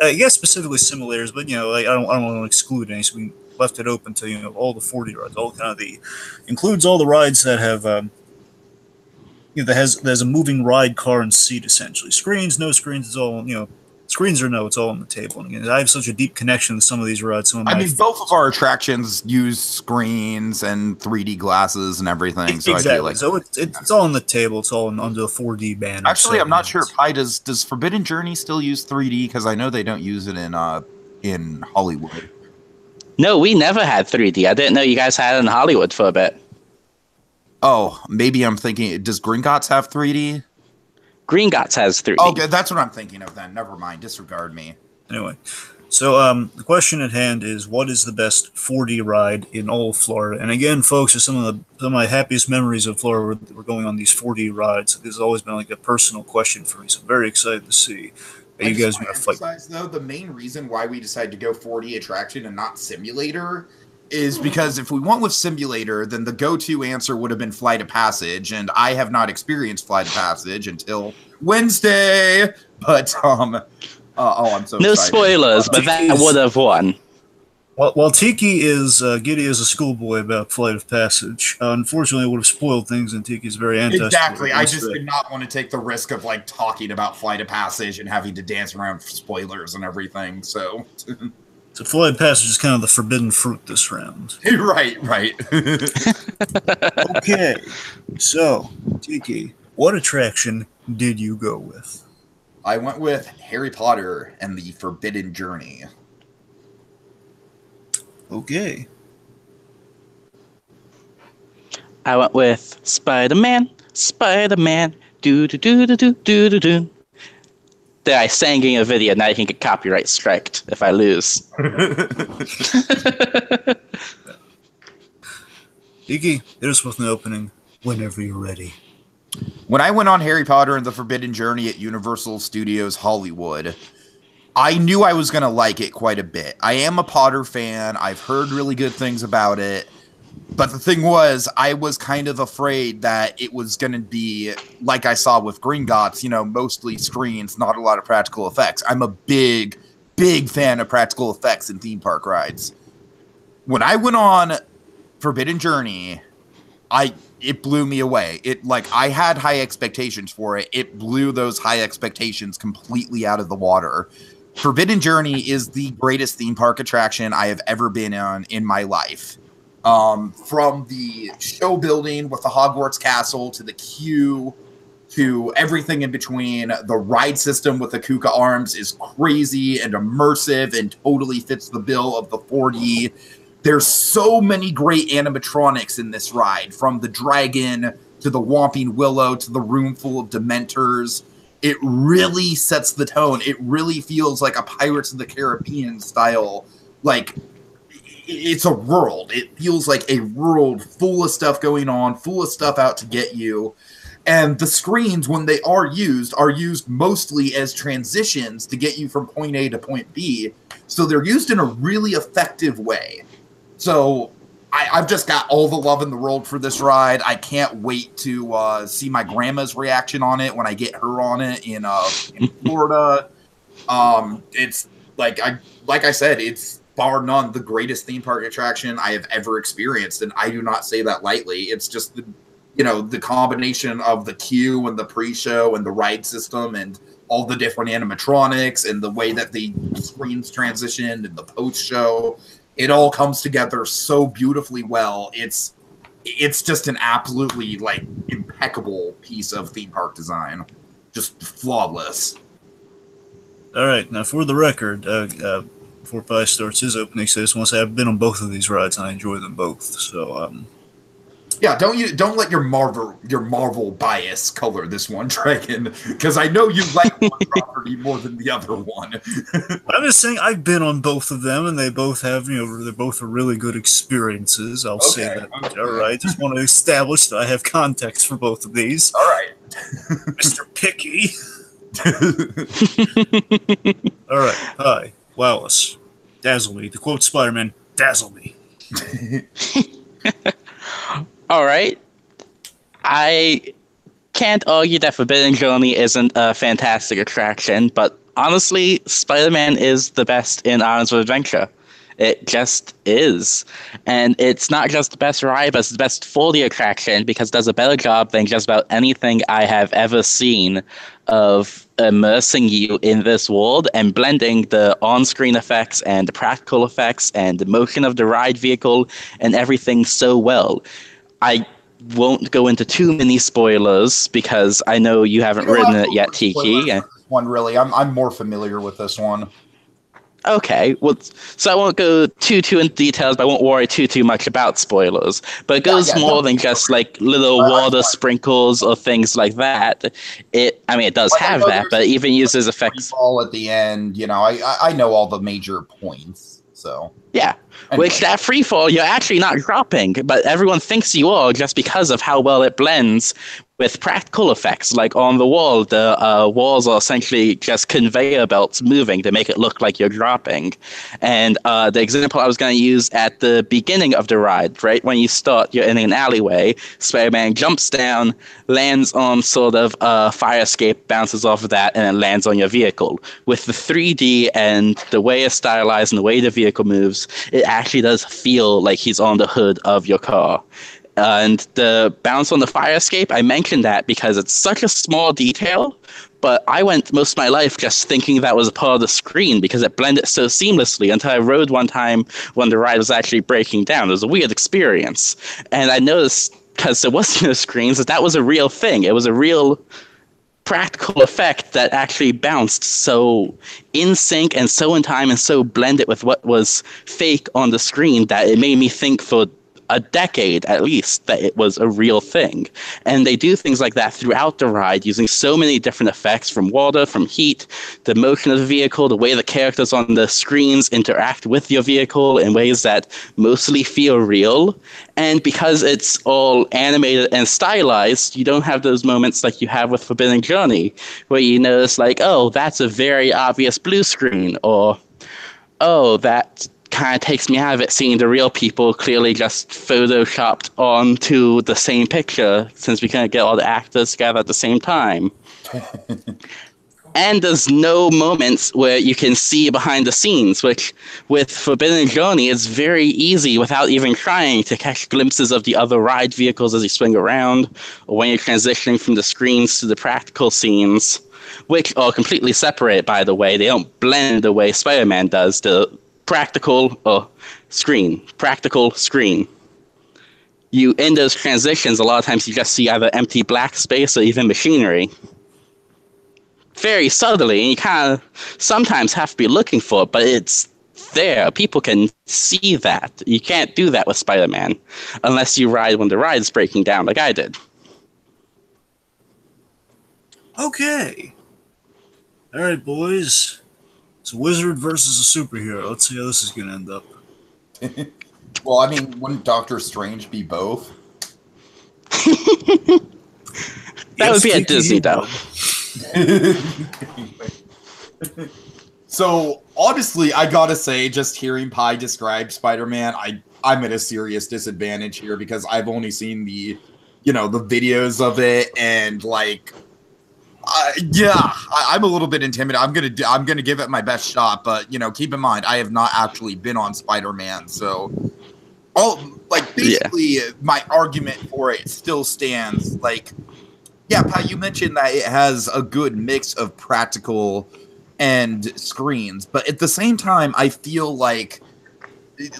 I guess specifically simulators, but I don't want to exclude any, so we left it open to all the 4D rides, all kind of includes all the rides that have there's a moving ride car and seat essentially. Screens, no screens, it's all screens or no, it's all on the table. And again, I have such a deep connection to some of these rides. Both of our attractions use screens and 3D glasses and everything. So exactly. I feel like so it's all on the table. It's all under the 4D banner. Actually, I'm not sure. Does Forbidden Journey still use 3D? Because I know they don't use it in Hollywood. No, we never had 3D. I didn't know you guys had it in Hollywood for a bit. Oh, maybe I'm thinking. Does Gringotts have 3D? Gringotts has 3D. Okay, that's what I'm thinking of then. Never mind. Disregard me. Anyway, so the question at hand is, what is the best 4D ride in all of Florida? And again, folks, some of my happiest memories of Florida were going on these 4D rides. This has always been like a personal question for me, so I'm very excited to see. You guys are going to fight. Though, the main reason why we decided to go 4D attraction and not simulator is because if we went with simulator, then the go-to answer would have been Flight of Passage, and I have not experienced Flight of Passage until Wednesday. But I'm so no excited. Spoilers, but that would have won. While Tiki is giddy as a schoolboy about Flight of Passage, unfortunately, it would have spoiled things, and Tiki's very anti-spoiler. Exactly. I just did not want to take the risk of talking about Flight of Passage and having to dance around spoilers and everything. So. So Flight of Passage is kind of the forbidden fruit this round. Right. Okay, so Tiki, what attraction did you go with? I went with Harry Potter and the Forbidden Journey. Okay. I went with Spider-Man, do-do-do-do-do-do-do-do. That I sang in a video, now you can get copyright striked if I lose. Tiki, hit us with an opening whenever you're ready. When I went on Harry Potter and the Forbidden Journey at Universal Studios Hollywood, I knew I was going to like it quite a bit. I am a Potter fan. I've heard really good things about it. But the thing was, I was kind of afraid that it was going to be, like I saw with Gringotts, mostly screens, not a lot of practical effects. I'm a big, big fan of practical effects in theme park rides. When I went on Forbidden Journey, it blew me away. I had high expectations for it. It blew those high expectations completely out of the water. Forbidden Journey is the greatest theme park attraction I have ever been on in my life. From the show building with the Hogwarts Castle to the queue to everything in between, the ride system with the Kuka arms is crazy and immersive and totally fits the bill of the 4D. There's so many great animatronics in this ride, from the dragon to the Whomping Willow to the room full of Dementors. It really sets the tone. It really feels like a Pirates of the Caribbean style, it's a world. It feels like a world full of stuff going on, full of stuff out to get you. And the screens, when they are used mostly as transitions to get you from point A to point B. So they're used in a really effective way. So I've just got all the love in the world for this ride. I can't wait to see my grandma's reaction on it when I get her on it in Florida. It's like I said, it's bar none the greatest theme park attraction I have ever experienced, and I do not say that lightly. It's just the combination of the queue and the pre-show and the ride system and all the different animatronics and the way that the screens transitioned and the post-show. It all comes together so beautifully well. It's it's just an absolutely like impeccable piece of theme park design, just flawless. All right, now for the record, before Pie starts his opening, so I just want to say I've been on both of these rides and I enjoy them both. So, yeah, don't let your Marvel bias color this one, Dragon, because I know you like one property more than the other one. I'm just saying I've been on both of them, and they both have, they're both really good experiences. I'll say that. Okay. All right, just want to establish that I have context for both of these. All right, Mr. Picky. All right, hi, Wallace, dazzle me. To quote Spider-Man, dazzle me. All right. I can't argue that Forbidden Journey isn't a fantastic attraction, but honestly, Spider-Man is the best in Islands of Adventure. It just is. And it's not just the best ride, but it's the best 4D attraction because it does a better job than just about anything I have ever seen of immersing you in this world and blending the on-screen effects and the practical effects and the motion of the ride vehicle and everything so well. I won't go into too many spoilers because I know you haven't ridden it yet, Tiki. One really, I'm more familiar with this one. Okay, well, so I won't go too into details, but I won't worry too much about spoilers. But it goes more than just like little water sprinkles or things like that. It does have that, but it even uses effects. All at the end, I know all the major points, so yeah. Anyway. Which that freefall, you're actually not dropping, but everyone thinks you are just because of how well it blends with practical effects. Like on the wall, the walls are essentially just conveyor belts moving to make it look like you're dropping. And the example I was going to use at the beginning of the ride, right when you start, you're in an alleyway, Spider-Man jumps down, lands on sort of a fire escape, bounces off of that, and then lands on your vehicle. With the 3D and the way it's stylized and the way the vehicle moves, it actually does feel like he's on the hood of your car. And the bounce on the fire escape, I mentioned that because it's such a small detail, but I went most of my life just thinking that was a part of the screen because it blended so seamlessly until I rode one time when the ride was actually breaking down. It was a weird experience. And I noticed, because there wasn't no screens, that was a real thing. It was a real practical effect that actually bounced so in sync and so in time and so blended with what was fake on the screen that it made me think for a decade at least that it was a real thing. And they do things like that throughout the ride using so many different effects, from water, from heat, the motion of the vehicle, the way the characters on the screens interact with your vehicle in ways that mostly feel real. And because it's all animated and stylized, you don't have those moments like you have with Forbidden Journey where you notice like, oh, that's a very obvious blue screen, or oh, that kind of takes me out of it seeing the real people clearly just photoshopped onto the same picture since we couldn't get all the actors together at the same time. And there's no moments where you can see behind the scenes, which with Forbidden Journey is very easy without even trying to catch glimpses of the other ride vehicles as you swing around, or when you're transitioning from the screens to the practical scenes, which are completely separate, by the way. They don't blend the way Spider-Man does. The practical screen. You, in those transitions, a lot of times you just see either empty black space or even machinery. Very subtly, and you kind of sometimes have to be looking for it, but it's there. People can see that. You can't do that with Spider-Man unless you ride when the ride is breaking down like I did. Okay. All right, boys. It's a wizard versus a superhero. Let's see how this is going to end up. Well, I mean, wouldn't Doctor Strange be both? That would be at Disney, though. So, honestly, I gotta say, just hearing Pi describe Spider-Man, I'm at a serious disadvantage here because I've only seen the videos of it, and like, I'm a little bit intimidated. I'm gonna give it my best shot, but keep in mind I have not actually been on Spider-Man, so basically my argument for it still stands. Like, yeah, Pat, you mentioned that it has a good mix of practical and screens, but at the same time, I feel like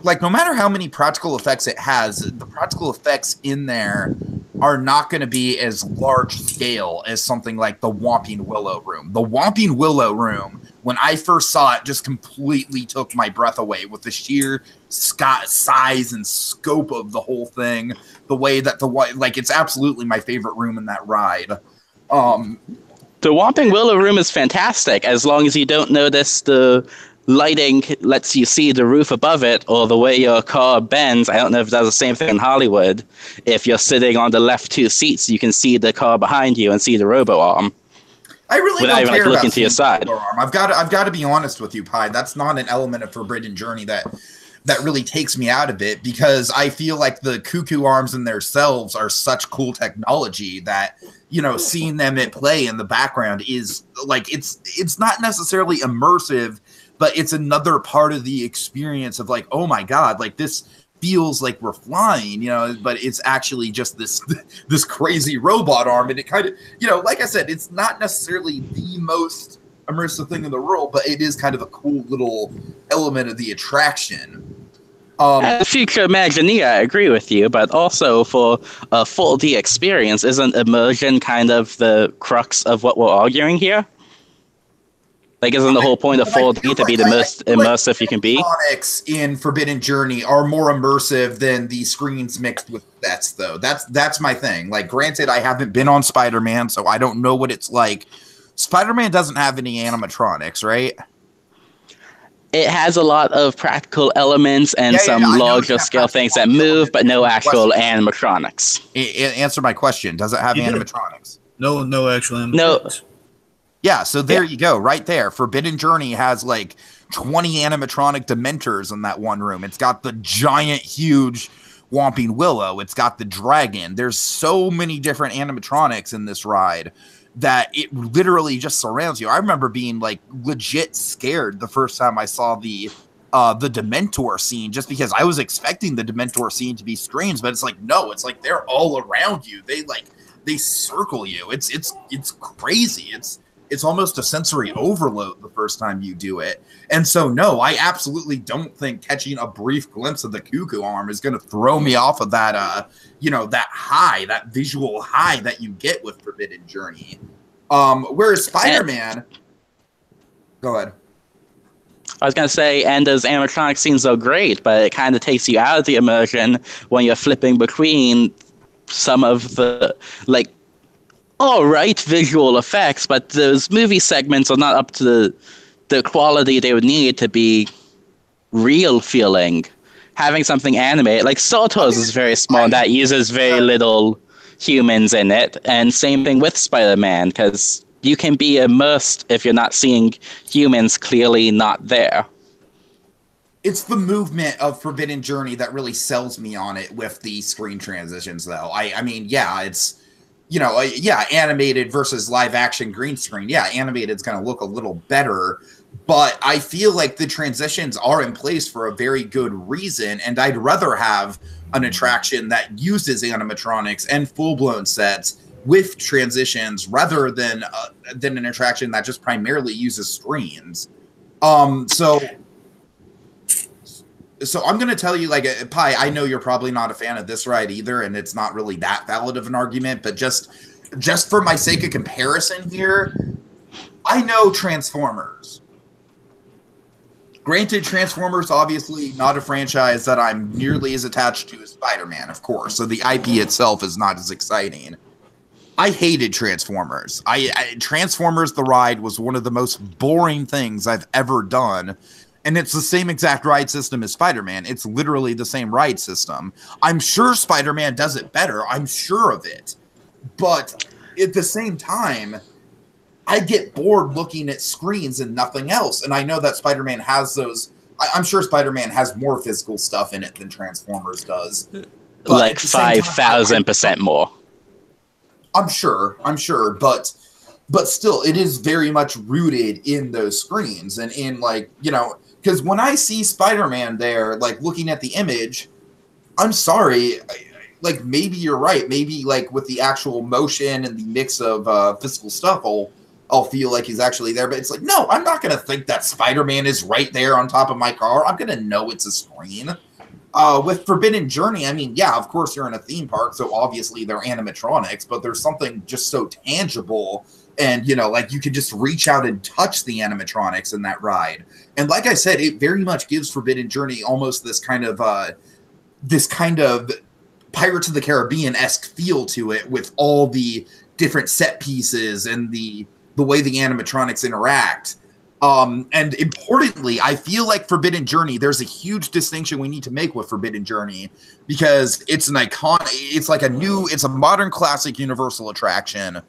like, no matter how many practical effects it has, the practical effects in there are not going to be as large scale as something like the Whomping Willow Room. The Whomping Willow Room, when I first saw it, just completely took my breath away with the sheer size and scope of the whole thing. The way that it's absolutely my favorite room in that ride. The Whomping Willow Room is fantastic, as long as you don't notice the lighting lets you see the roof above it, or the way your car bends. I don't know if it does the same thing in Hollywood. If you're sitting on the left 2 seats, you can see the car behind you and see the robo-arm. I really without don't even care looking about to your side. Arm. I've got to be honest with you, Pi. That's not an element of Forbidden Journey that really takes me out of it, because I feel like the cuckoo arms in themselves are such cool technology that, you know, seeing them at play in the background is like, it's not necessarily immersive, but it's another part of the experience of like, oh my God, like this feels like we're flying, you know, but it's actually just this crazy robot arm. And it kind of, you know, like I said, it's not necessarily the most immersive thing in the world, but it is kind of a cool little element of the attraction. As a future Imagineer, I agree with you, but also for a 4D experience, isn't immersion kind of the crux of what we're arguing here? Like, isn't the whole point of 4D to be the most immersive you can be? Electronics in Forbidden Journey are more immersive than the screens mixed with sets, though. That's my thing. Like, granted, I haven't been on Spider-Man, so I don't know what it's like. Spider-Man doesn't have any animatronics, right? It has a lot of practical elements and some larger scale things that move, but no actual animatronics. Answer my question. Does it have animatronics? No actual animatronics. No. Yeah, so there you go, right there. Forbidden Journey has like 20 animatronic Dementors in that one room. It's got the giant, huge Whomping Willow. It's got the dragon. There's so many different animatronics in this ride that it literally just surrounds you. I remember being like legit scared the first time I saw the Dementor scene, just because I was expecting the Dementor scene to be screens, but it's like, no, it's like they're all around you. They circle you. It's crazy. It's almost a sensory overload the first time you do it. And so, no, I absolutely don't think catching a brief glimpse of the cuckoo arm is going to throw me off of that, that high, that visual high that you get with Forbidden Journey. Whereas Spider-Man... Go ahead. I was going to say, and those animatronic scenes are great, but it kind of takes you out of the immersion when you're flipping between some of the, like, all right, visual effects, but those movie segments are not up to the quality they would need to be real feeling. Having something animated, like Star Tours is very small, and that uses very little humans in it, and same thing with Spider-Man, because you can be immersed if you're not seeing humans clearly not there. It's the movement of Forbidden Journey that really sells me on it with the screen transitions, though. I mean, yeah, it's... animated versus live action green screen. Yeah, animated's going to look a little better, but I feel like the transitions are in place for a very good reason, and I'd rather have an attraction that uses animatronics and full-blown sets with transitions rather than an attraction that just primarily uses screens. So I'm going to tell you, like, Pi, I know you're probably not a fan of this ride either, and it's not really that valid of an argument, but just for my sake of comparison here, I know Transformers. Granted, Transformers, obviously not a franchise that I'm nearly as attached to as Spider-Man, of course, so the IP itself is not as exciting. I hated Transformers. Transformers the ride was one of the most boring things I've ever done. And it's the same exact ride system as Spider-Man. It's literally the same ride system. I'm sure Spider-Man does it better. I'm sure of it. But at the same time, I get bored looking at screens and nothing else. And I know that Spider-Man has those... I'm sure Spider-Man has more physical stuff in it than Transformers does. But like 5,000% more. I'm sure. But still, it is very much rooted in those screens. And in, like, you know... Because when I see Spider-Man there, like, looking at the image, I'm sorry, like, maybe you're right. Maybe, like, with the actual motion and the mix of physical stuff, I'll feel like he's actually there. But it's like, no, I'm not going to think that Spider-Man is right there on top of my car. I'm going to know it's a screen. With Forbidden Journey, I mean, yeah, of course you're in a theme park, so obviously they're animatronics, but there's something just so tangible, and, you know, like, you could just reach out and touch the animatronics in that ride. And like I said, it very much gives Forbidden Journey almost this kind of Pirates of the Caribbean-esque feel to it, with all the different set pieces and the way the animatronics interact. And importantly, I feel like Forbidden Journey, there's a huge distinction we need to make with Forbidden Journey, because it's an it's a modern classic Universal attraction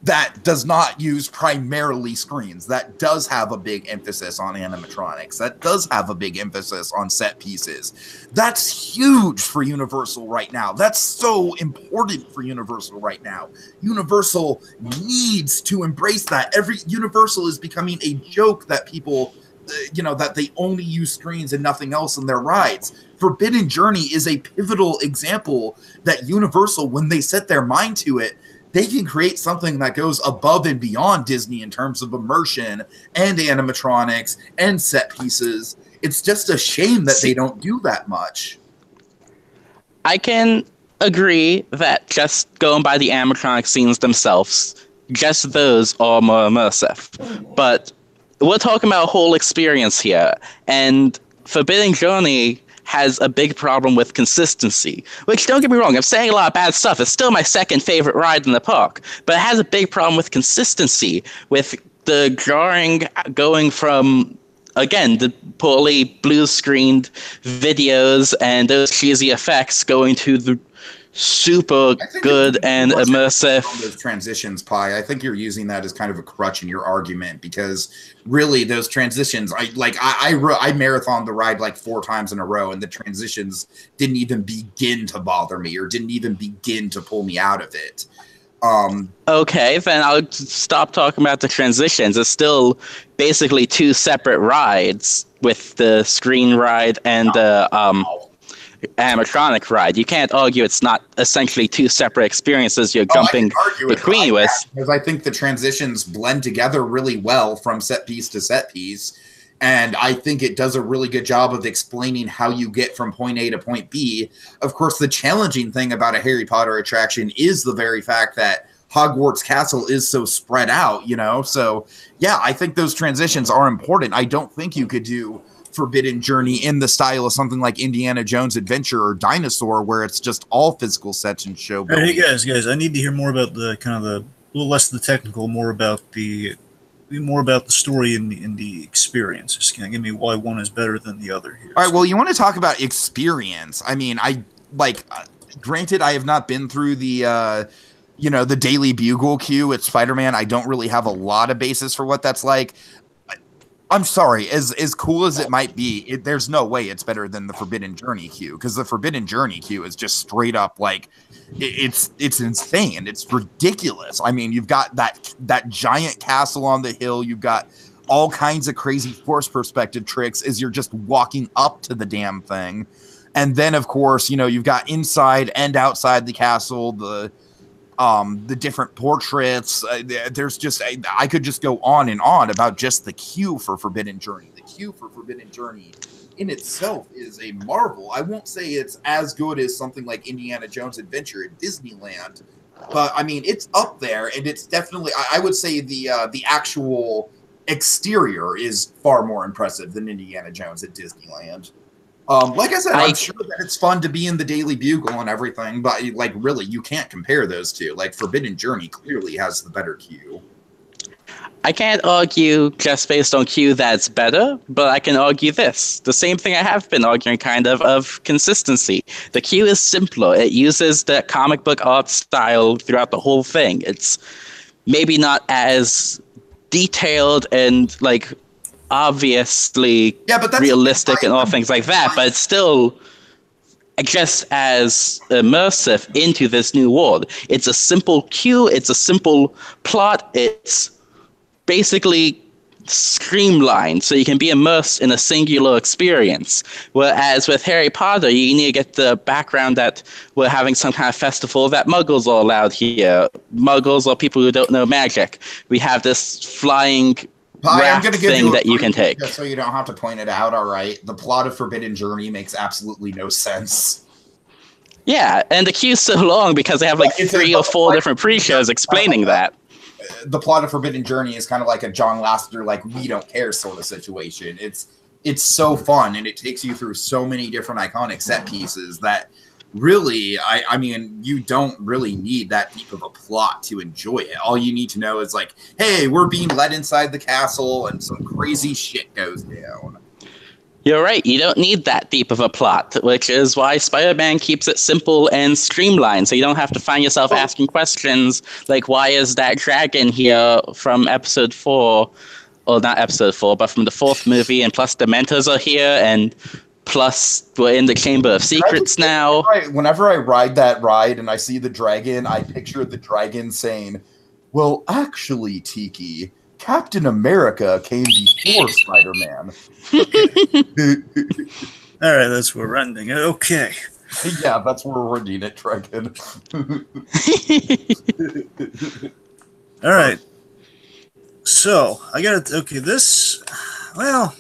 that does not use primarily screens, that does have a big emphasis on animatronics, that does have a big emphasis on set pieces. That's huge for Universal right now. That's so important for Universal right now. Universal needs to embrace that. Universal is becoming a joke that people, that they only use screens and nothing else in their rides. Forbidden Journey is a pivotal example that Universal, when they set their mind to it, they can create something that goes above and beyond Disney in terms of immersion and animatronics and set pieces. It's just a shame that they don't do that much. I can agree that just going by the animatronic scenes themselves, just those are more immersive. But we're talking about a whole experience here, and Forbidden Journey has a big problem with consistency, which, don't get me wrong, I'm saying a lot of bad stuff. It's still my second favorite ride in the park, but it has a big problem with consistency, with the jarring going from, again, the poorly blue-screened videos and those cheesy effects going to the super good and immersive. Those transitions, Pi. I think you're using that as kind of a crutch in your argument, because really those transitions, I marathoned the ride like 4 times in a row, and the transitions didn't even begin to bother me, or didn't even begin to pull me out of it. Okay, then I'll stop talking about the transitions. It's still basically 2 separate rides, with the screen ride and the animatronic ride. You can't argue it's not essentially 2 separate experiences you're jumping between with. Because I think the transitions blend together really well from set piece to set piece. And I think it does a really good job of explaining how you get from point A to point B. Of course, the challenging thing about a Harry Potter attraction is the very fact that Hogwarts Castle is so spread out, So, yeah, I think those transitions are important. I don't think you could do Forbidden Journey in the style of something like Indiana Jones Adventure or Dinosaur, where it's just all physical sets and show building. Hey guys, I need to hear more about the a little less of the technical, more about the story and the experience. Just kind of give me why one is better than the other here. All right, well, you want to talk about experience? I mean, granted, I have not been through the the Daily Bugle queue at Spider-Man. I don't really have a lot of basis for what that's like. I'm sorry, as cool as it might be, there's no way it's better than the Forbidden Journey queue, because the Forbidden Journey queue is just straight up like, it's insane. It's ridiculous. I mean, you've got that giant castle on the hill. You've got all kinds of crazy force perspective tricks as you're just walking up to the damn thing. And then, of course, you've got inside and outside the castle, the different portraits. There's just, I could just go on and on about just the queue for Forbidden Journey. The queue for Forbidden Journey in itself is a marvel. I won't say it's as good as something like Indiana Jones Adventure at Disneyland, but I mean, it's up there, and it's definitely, I would say the actual exterior is far more impressive than Indiana Jones at Disneyland. Like I said, I'm sure that it's fun to be in the Daily Bugle and everything, but really, you can't compare those two. Like, Forbidden Journey clearly has the better queue. I can't argue just based on queue that's better, but I can argue this. The same thing I have been arguing of consistency. The queue is simpler. It uses the comic book art style throughout the whole thing. It's maybe not as detailed and, obviously realistic and all things like that, but it's still just as immersive into this new world. It's a simple queue, it's a simple plot, it's basically streamlined so you can be immersed in a singular experience. Whereas with Harry Potter, you need to get the background that we're having some kind of festival that muggles are allowed here. Muggles are people who don't know magic. We have this flying raft thing that you can take. Just so you don't have to point it out, all right? The plot of Forbidden Journey makes absolutely no sense. Yeah, and the queue's so long because they have like 3 or 4 different pre-shows explaining that. The plot of Forbidden Journey is kind of like a John Lasseter, like, we don't care sort of situation. It's so fun, and it takes you through so many different iconic set pieces that really, I mean, you don't really need that deep of a plot to enjoy it. All you need to know is like, hey, we're being led inside the castle, and some crazy shit goes down. You're right, you don't need that deep of a plot, which is why Spider-Man keeps it simple and streamlined, so you don't have to find yourself asking questions like, why is that dragon here from episode 4? Or not episode 4, but from the 4th movie, and plus Dementors are here, and plus we're in the Chamber of Secrets now. Whenever I ride that ride and I see the dragon, I picture the dragon saying, well, actually, Tiki, Captain America came before Spider-Man. All right, that's where we're ending it. Okay. Yeah, that's where we're ending it, Dragon. All right. So I got to. Okay, this. Well,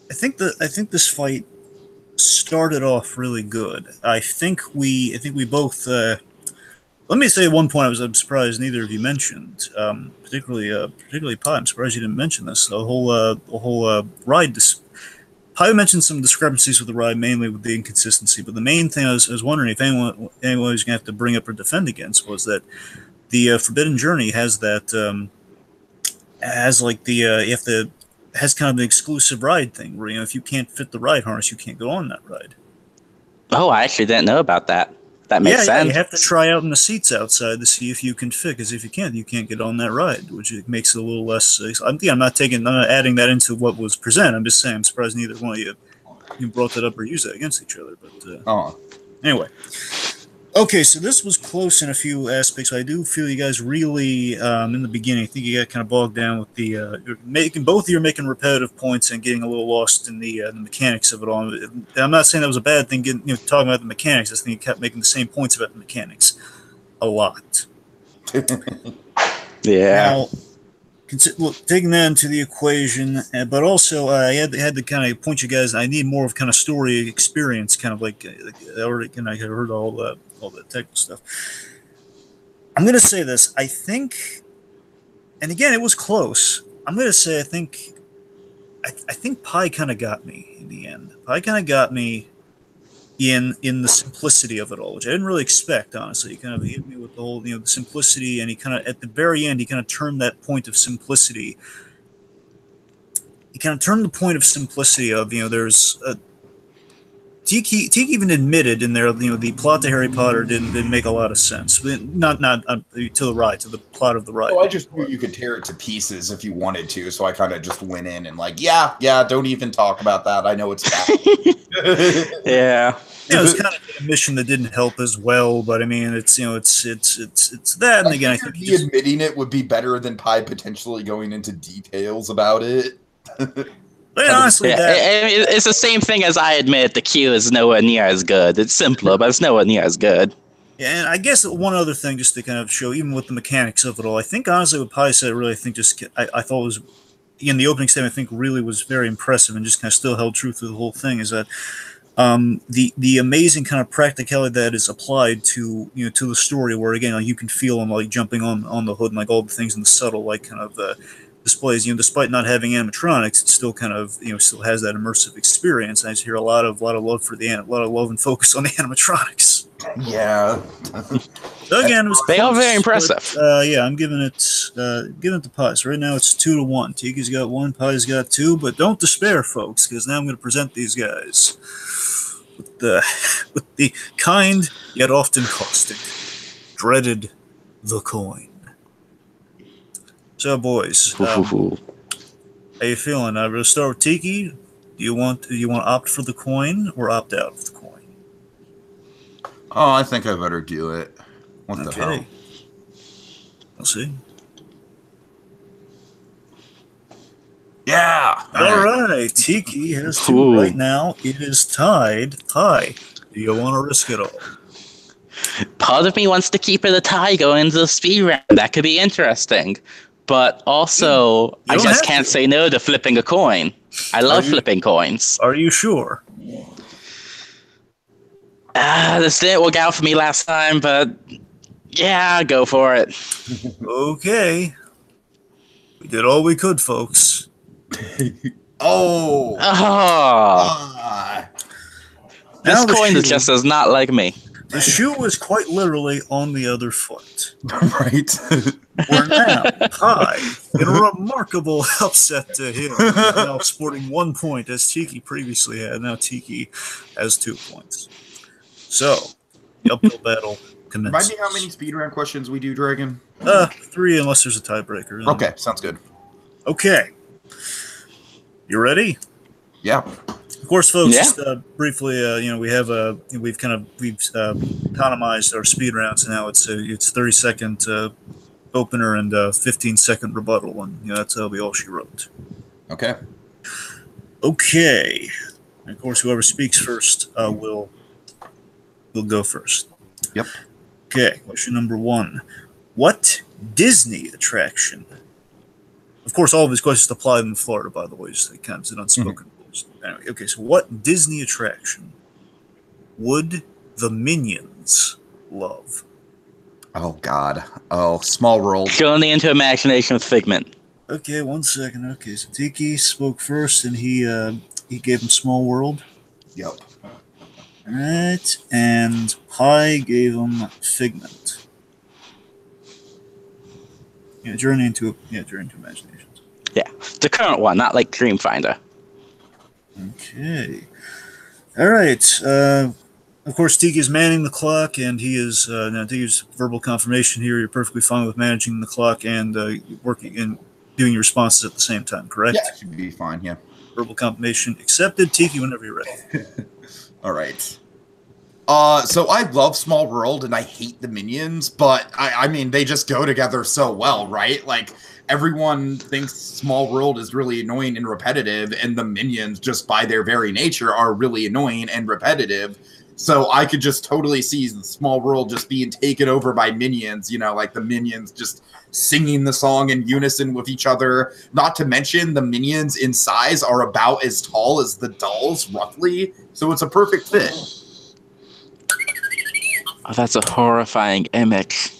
I think this fight started off really good. I think we both. Let me say at one point I'm surprised neither of you mentioned, particularly Pi. I'm surprised you didn't mention this. The whole ride. Pi mentioned some discrepancies with the ride, mainly with the inconsistency. But the main thing I was wondering if anyone was going to have to bring up or defend against was that the Forbidden Journey has that has kind of an exclusive ride thing where if you can't fit the ride harness, you can't go on that ride. Oh, I actually didn't know about that. That makes sense. Yeah, you have to try out in the seats outside to see if you can fit, because if you can't get on that ride, which makes it a little less. I'm not adding that into what was presented. I'm just saying I'm surprised neither one of you brought that up or used that against each other. But anyway, okay, so this was close in a few aspects. I do feel you guys really in the beginning. I think you got kind of bogged down with the both of you are making repetitive points and getting a little lost in the mechanics of it all. I'm not saying that was a bad thing. Talking about the mechanics, I just think you kept making the same points about the mechanics a lot. Yeah. Now, taking that into the equation, but also I had to kind of point you guys. I need more of kind of story experience, kind of like I already I heard all that technical stuff. I'm going to say this. I think, and again, it was close. I'm going to say I think Pi kind of got me in the end. Pi kind of got me in the simplicity of it all, which I didn't really expect, honestly. He kind of hit me with the whole, the simplicity, and he kind of, at the very end, he kind of turned that point of simplicity. He kind of turned the point of simplicity of, there's a, Tiki even admitted in there, the plot to Harry Potter didn't make a lot of sense. Not to the ride, to the plot of the ride. Oh, I just knew you could tear it to pieces if you wanted to, so I kind of just went in and yeah, don't even talk about that. I know it's bad. Yeah. It was kind of a mission that didn't help as well, but I mean, it's that, and again, I think admitting it would be better than Pi potentially going into details about it. But honestly, it's the same thing as I admit the queue is nowhere near as good. It's simpler, but it's nowhere near as good. Yeah, and I guess one other thing, just to kind of show, even with the mechanics of it all, I think honestly what Pi said, really, I thought was, in the opening statement, I think really was very impressive and just kind of still held true through the whole thing, is that the amazing kind of practicality that is applied to to the story, where again you can feel them jumping on the hood and all the things in the subtle kind of displays. Despite not having animatronics, it still kind of still has that immersive experience. I just hear a lot of love for a lot of love and focus on the animatronics. Yeah. So again, they are very impressive. But, yeah, I'm giving it to Pi. So right now it's 2-1. Tiki's got 1, Pi's got 2. But don't despair, folks, because now I'm going to present these guys with the kind yet often caustic, dreaded the coin. So, boys, how you feeling? We'll start with Tiki. Do you want to opt for the coin or opt out of the coin? Oh, I think I better do it. What the hell? We'll see. Yeah. All right. Tiki has 2 right now. It is tied. Tie. Do you want to risk it all? Part of me wants to keep it a tie going into the speed round. That could be interesting. But also, I just can't say no to flipping a coin. I love flipping coins. Are you sure? This didn't work out for me last time, but yeah, go for it. Okay. We did all we could, folks. This coin just does not like me. The shoe was quite literally on the other foot. Right. We're now Pi in a remarkable upset to him. Now sporting 1 point as Tiki previously had. Now Tiki has 2 points. So, the uphill battle commences. Remind me how many speed round questions we do, Dragon? 3 unless there's a tiebreaker. Okay, sounds good. Okay. You ready? Yeah. Of course, folks. Just briefly, we've economized our speed rounds. Now it's 30-second opener and 15-second rebuttal, and that'll be all she wrote. Okay. Okay. And of course, whoever speaks first will go first. Yep. Okay. Question number 1: What Disney attraction? Of course, all of his questions apply in Florida, by the way, just like kind of an unspoken rules. Anyway, okay, so what Disney attraction would the Minions love? Oh, God. Oh, Small World. Journey into imagination with Figment. Okay, 1 second. Okay, so Tiki spoke first, and he gave him Small World. Yep. All right, and Pi gave him Figment. Journey into imaginations. Yeah, the current one, not like Dreamfinder. Okay. All right. Of course, Tiki is manning the clock, and he is now Tiki's verbal confirmation here. You're perfectly fine with managing the clock and working and doing your responses at the same time, correct? Yeah, should be fine. Yeah. Verbal confirmation accepted. Tiki, whenever you're ready. All right. So I love Small World and I hate the Minions, but I mean, they just go together so well, right? Like, everyone thinks Small World is really annoying and repetitive, and the Minions, just by their very nature, are really annoying and repetitive. So I could just totally see the Small World just being taken over by Minions, like the Minions just singing the song in unison with each other. Not to mention, the Minions in size are about as tall as the dolls, roughly. So it's a perfect fit. Oh, that's a horrifying image.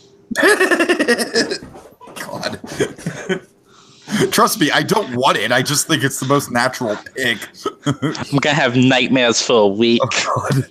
God. Trust me, I don't want it. I just think it's the most natural pick. I'm gonna have nightmares for a week. Oh, God.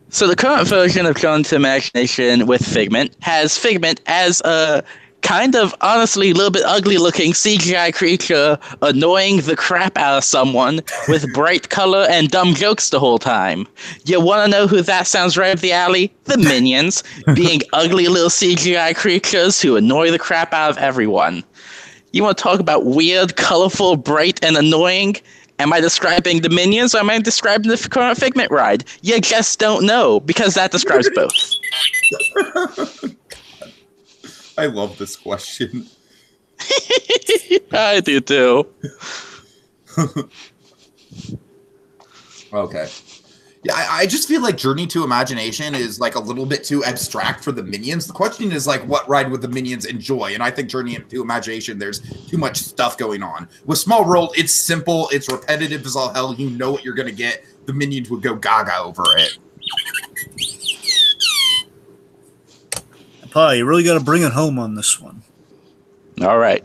So the current version of Journey to Imagination with Figment has Figment as a kind of, honestly, a little bit ugly-looking CGI creature annoying the crap out of someone with bright color and dumb jokes the whole time. You want to know who that sounds right up the alley? The Minions, being ugly little CGI creatures who annoy the crap out of everyone. You want to talk about weird, colorful, bright, and annoying? Am I describing the Minions, or am I describing the current Figment ride? You just don't know, because that describes both. I love this question. I do too. Okay. Yeah, I just feel like Journey to Imagination is like a little bit too abstract for the Minions. The question is like, what ride would the Minions enjoy? And I think Journey to Imagination, there's too much stuff going on. With Small World, it's simple, it's repetitive as all hell. You know what you're going to get. The Minions would go gaga over it. Pi, you really got to bring it home on this one. All right.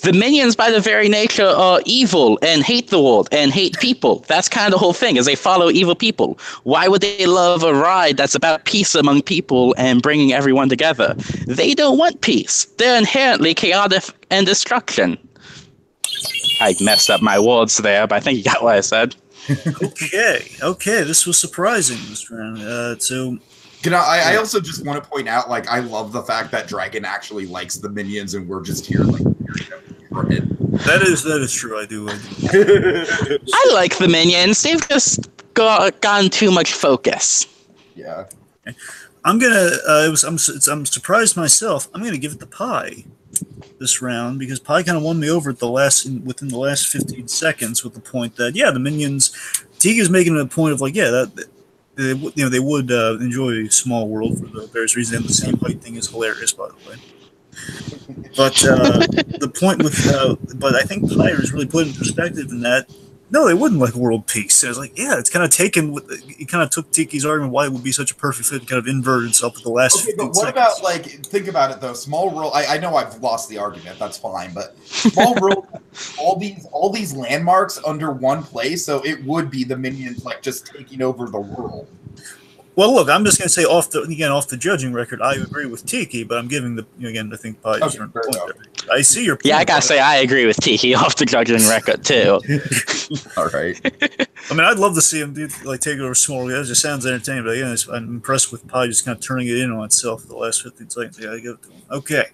The Minions, by their very nature, are evil and hate the world and hate people. That's kind of the whole thing, is they follow evil people. Why would they love a ride that's about peace among people and bringing everyone together? They don't want peace. They're inherently chaotic and destruction. I messed up my words there, but I think you got what I said. Okay. This was surprising this round. I also just want to point out, like, I love the fact that Dragon actually likes the Minions and we're just here, like, that is true. I do. I like the Minions. They've just gotten too much focus. Yeah. I'm gonna. I'm surprised myself. I'm gonna give it to Pi this round because Pi kind of won me over at the within the last 15 seconds with the point that the minions. Tiki's making a point of like that they would enjoy Small World for the various reasons. And the same height thing is hilarious, by the way. But the point with but I think Pi is really put in perspective in that. No, they wouldn't like world peace. I was like, it's kind of taken. It kind of took Tiki's argument why it would be such a perfect fit, and kind of inverted itself at the last. Okay, but what about think about it though? Small World. I know I've lost the argument. That's fine, but Small World, all these landmarks under one place, so it would be the minions just taking over the world. Well, look, I'm just going to say off the judging record, I agree with Tiki, but I'm giving I think Pi is point there. I see your point. Yeah, I gotta say I agree with Tiki off the judging record too. All right. I mean, I'd love to see him take over Small World. It just sounds entertaining, but again, I'm impressed with Pi just kind of turning it in on itself the last 15 seconds. I gotta give it to him. Okay.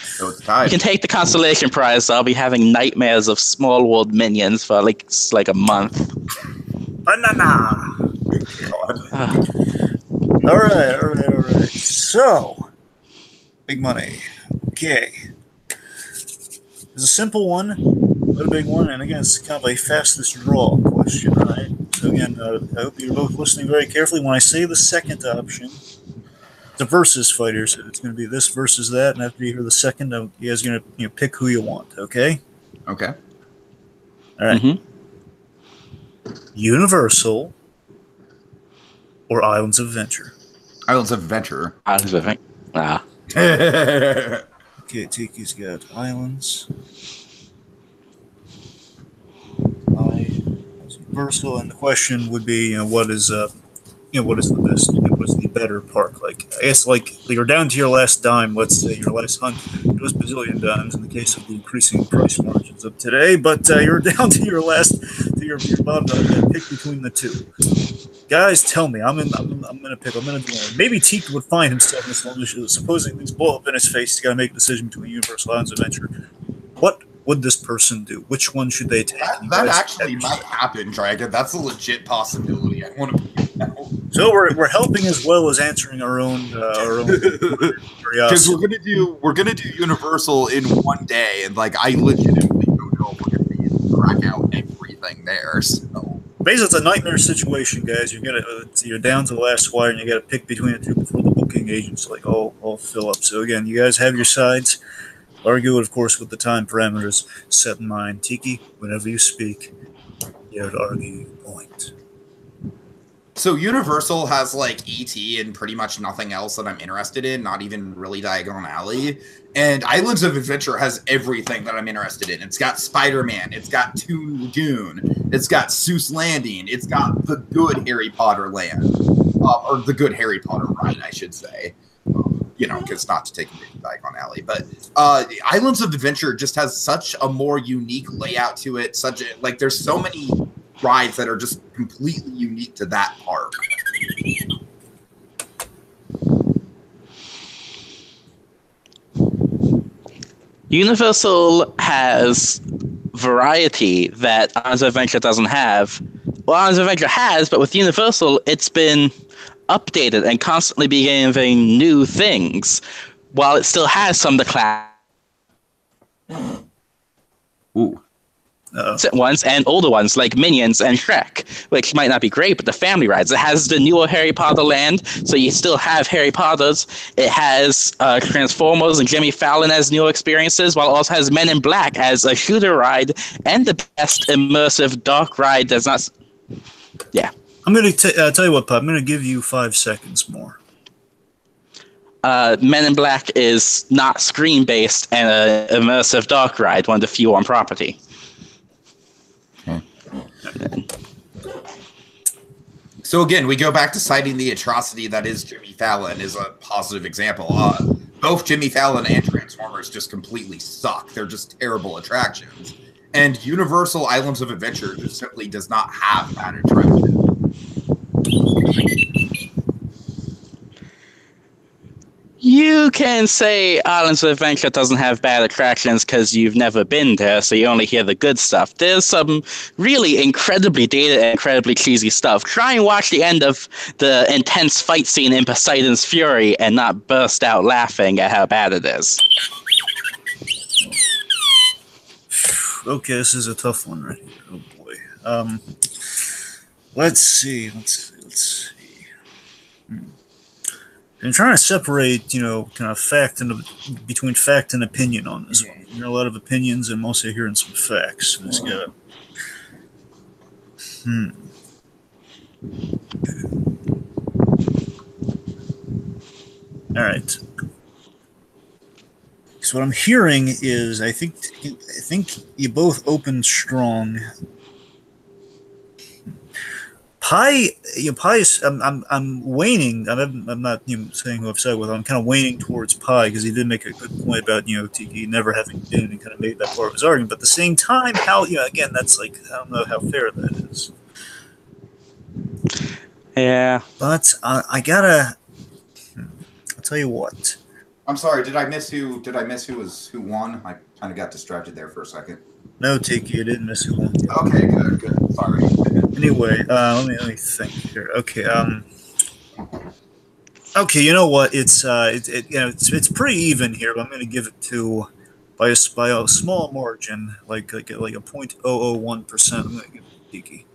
So it's tied. You can take the consolation prize. I'll be having nightmares of Small World minions for like a month. Banana. All right. So, big money. Okay. It's a simple one, but a big one, and again, it's kind of a fastest draw question, all right? So again, I hope you're both listening very carefully. When I say the second option, it's a versus fighter, so it's going to be this versus that, and after you hear the second, you guys are going to pick who you want, okay? Okay. All right. Mm-hmm. Universal or Islands of Adventure? Islands of Adventure. Islands of Adventure. Okay, Tiki's got Islands. Universal, and the question would be, what is the best, what's the better park? Like, I guess, you're down to your last dime. Let's say your last hunt. It was bazillion dimes in the case of the increasing price margins of today, but you're down to your bottom dime. Pick between the two. Guys, tell me. I'm gonna pick. I'm gonna do one. Maybe Tiki would find himself in this long issue. Supposing things blow up in his face, he's got to make a decision between Universal Islands Adventure. What would this person do? Which one should they take? That actually might happen, Dragon. That's a legit possibility. I want to. So we're helping as well as answering our own curiosity. Because we're gonna do Universal in one day, and I legitimately don't know if we're gonna be able to crack out everything there. So. Basically, it's a nightmare situation, guys. You're down to the last wire, and you got to pick between the two before the booking agents all fill up. So again, you guys have your sides. Argue it, of course, with the time parameters set in mind. Tiki, whenever you speak, you have to argue your point. So Universal has ET and pretty much nothing else that I'm interested in, not even really Diagon Alley. And Islands of Adventure has everything that I'm interested in. It's got Spider-Man, it's got Toon Lagoon, it's got Seuss Landing, it's got the good Harry Potter land, or the good Harry Potter ride, I should say. Because not to take a big Diagon Alley, but Islands of Adventure just has such a more unique layout to it. There's so many rides that are just completely unique to that park. Universal has variety that Islands of Adventure doesn't have. Well, Islands of Adventure has, but with Universal, it's been updated and constantly be giving new things, while it still has some of the classic ones and older ones like Minions and Shrek, which might not be great, but the family rides. It has the newer Harry Potter land, so you still have Harry Potters. It has Transformers and Jimmy Fallon as new experiences, while it also has Men in Black as a shooter ride and the best immersive dark ride that's not... Yeah. I'm going to tell you what, Pop. I'm going to give you 5 seconds more. Men in Black is not screen-based and an immersive dark ride, one of the few on property. So again, we go back to citing the atrocity that is Jimmy Fallon is a positive example. Both Jimmy Fallon and Transformers just completely suck. They're just terrible attractions. And Universal Islands of Adventure just simply does not have that attraction. You can say Islands of Adventure doesn't have bad attractions because you've never been there, so you only hear the good stuff. There's some really incredibly dated and incredibly cheesy stuff. Try and watch the end of the intense fight scene in Poseidon's Fury and not burst out laughing at how bad it is. Okay, this is a tough one right here. Oh boy. Let's see. I'm trying to separate, kind of between fact and opinion on this one. There are a lot of opinions, and mostly hearing some facts. Let's go. All right. So what I'm hearing is, I think you both opened strong. Pie is. I'm waning. I'm not saying who I've said with. I'm kind of waning towards Pie because he did make a good point about Tiki never having been, and kind of made that part of his argument. But at the same time, how again, that's like I don't know how fair that is. Yeah. But I gotta. I'll tell you what. I'm sorry. Did I miss who won? I kind of got distracted there for a second. No, Tiki, you didn't miss who won. Okay, good. Sorry. Anyway, let me think here. Okay, okay. You know what? It's pretty even here, but I'm going to give it to by a small margin, like a 0.001%. I'm going to give it to Tiki.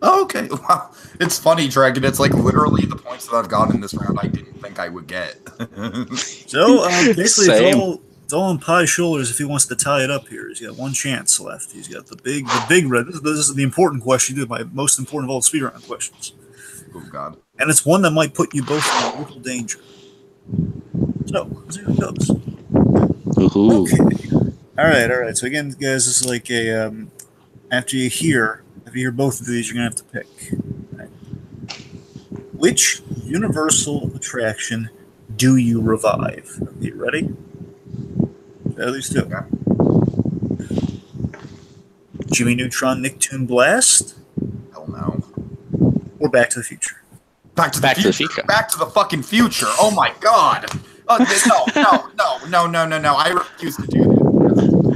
Oh, okay. Wow. It's funny, Dragon. It's like literally the points that I've gotten in this round I didn't think I would get. So basically, it's all on Pie's shoulders if he wants to tie it up here. He's got one chance left. He's got the big red. This is the important question, my most important of all the speedrun questions. Oh, God. And it's one that might put you both in a little danger. So, let's see how it goes. Okay. All right. So again, guys, this is like a after you hear both of these, you're gonna have to pick. Right. Which Universal attraction do you revive? Okay, ready? At least two. Okay. Jimmy Neutron Nicktoon Blast? Hell no. Or Back to the Future? Back to the future. Back to the fucking future. Oh my God. No. I refuse to do that.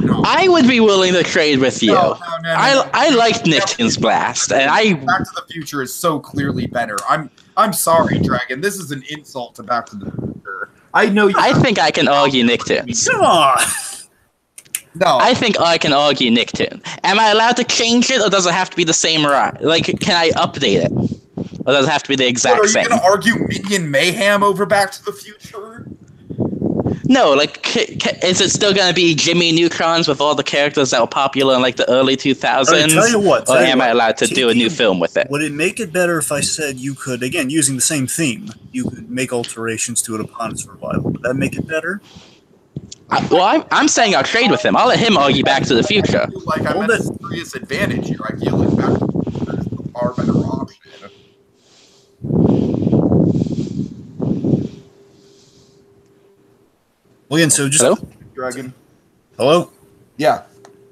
No. I would be willing to trade with you. No. I liked Nicktoon's Blast, and Back to the Future is so clearly better. I'm sorry, Dragon. This is an insult to Back to the Future. I know you. I think I can argue Nicktoons. Come on. No. I think I can argue Nicktoon. Am I allowed to change it, or does it have to be the same ride? Like, can I update it? Or does it have to be the exact same? Are you going to argue Minion Mayhem over Back to the Future? No, like, is it still going to be Jimmy Neutrons with all the characters that were popular in, like, the early 2000s? Right, tell you what. Or am I allowed to do a new film with it? Would it make it better if I said you could, again, using the same theme, you could make alterations to it upon its revival? Would that make it better? I'm saying I'll trade with him. I'll let him argue Back to the Future. I feel like I'm at a serious advantage here. I feel like Back to the Future is the far better option. Well, again, so just... Hello? Dragon? Hello? Yeah.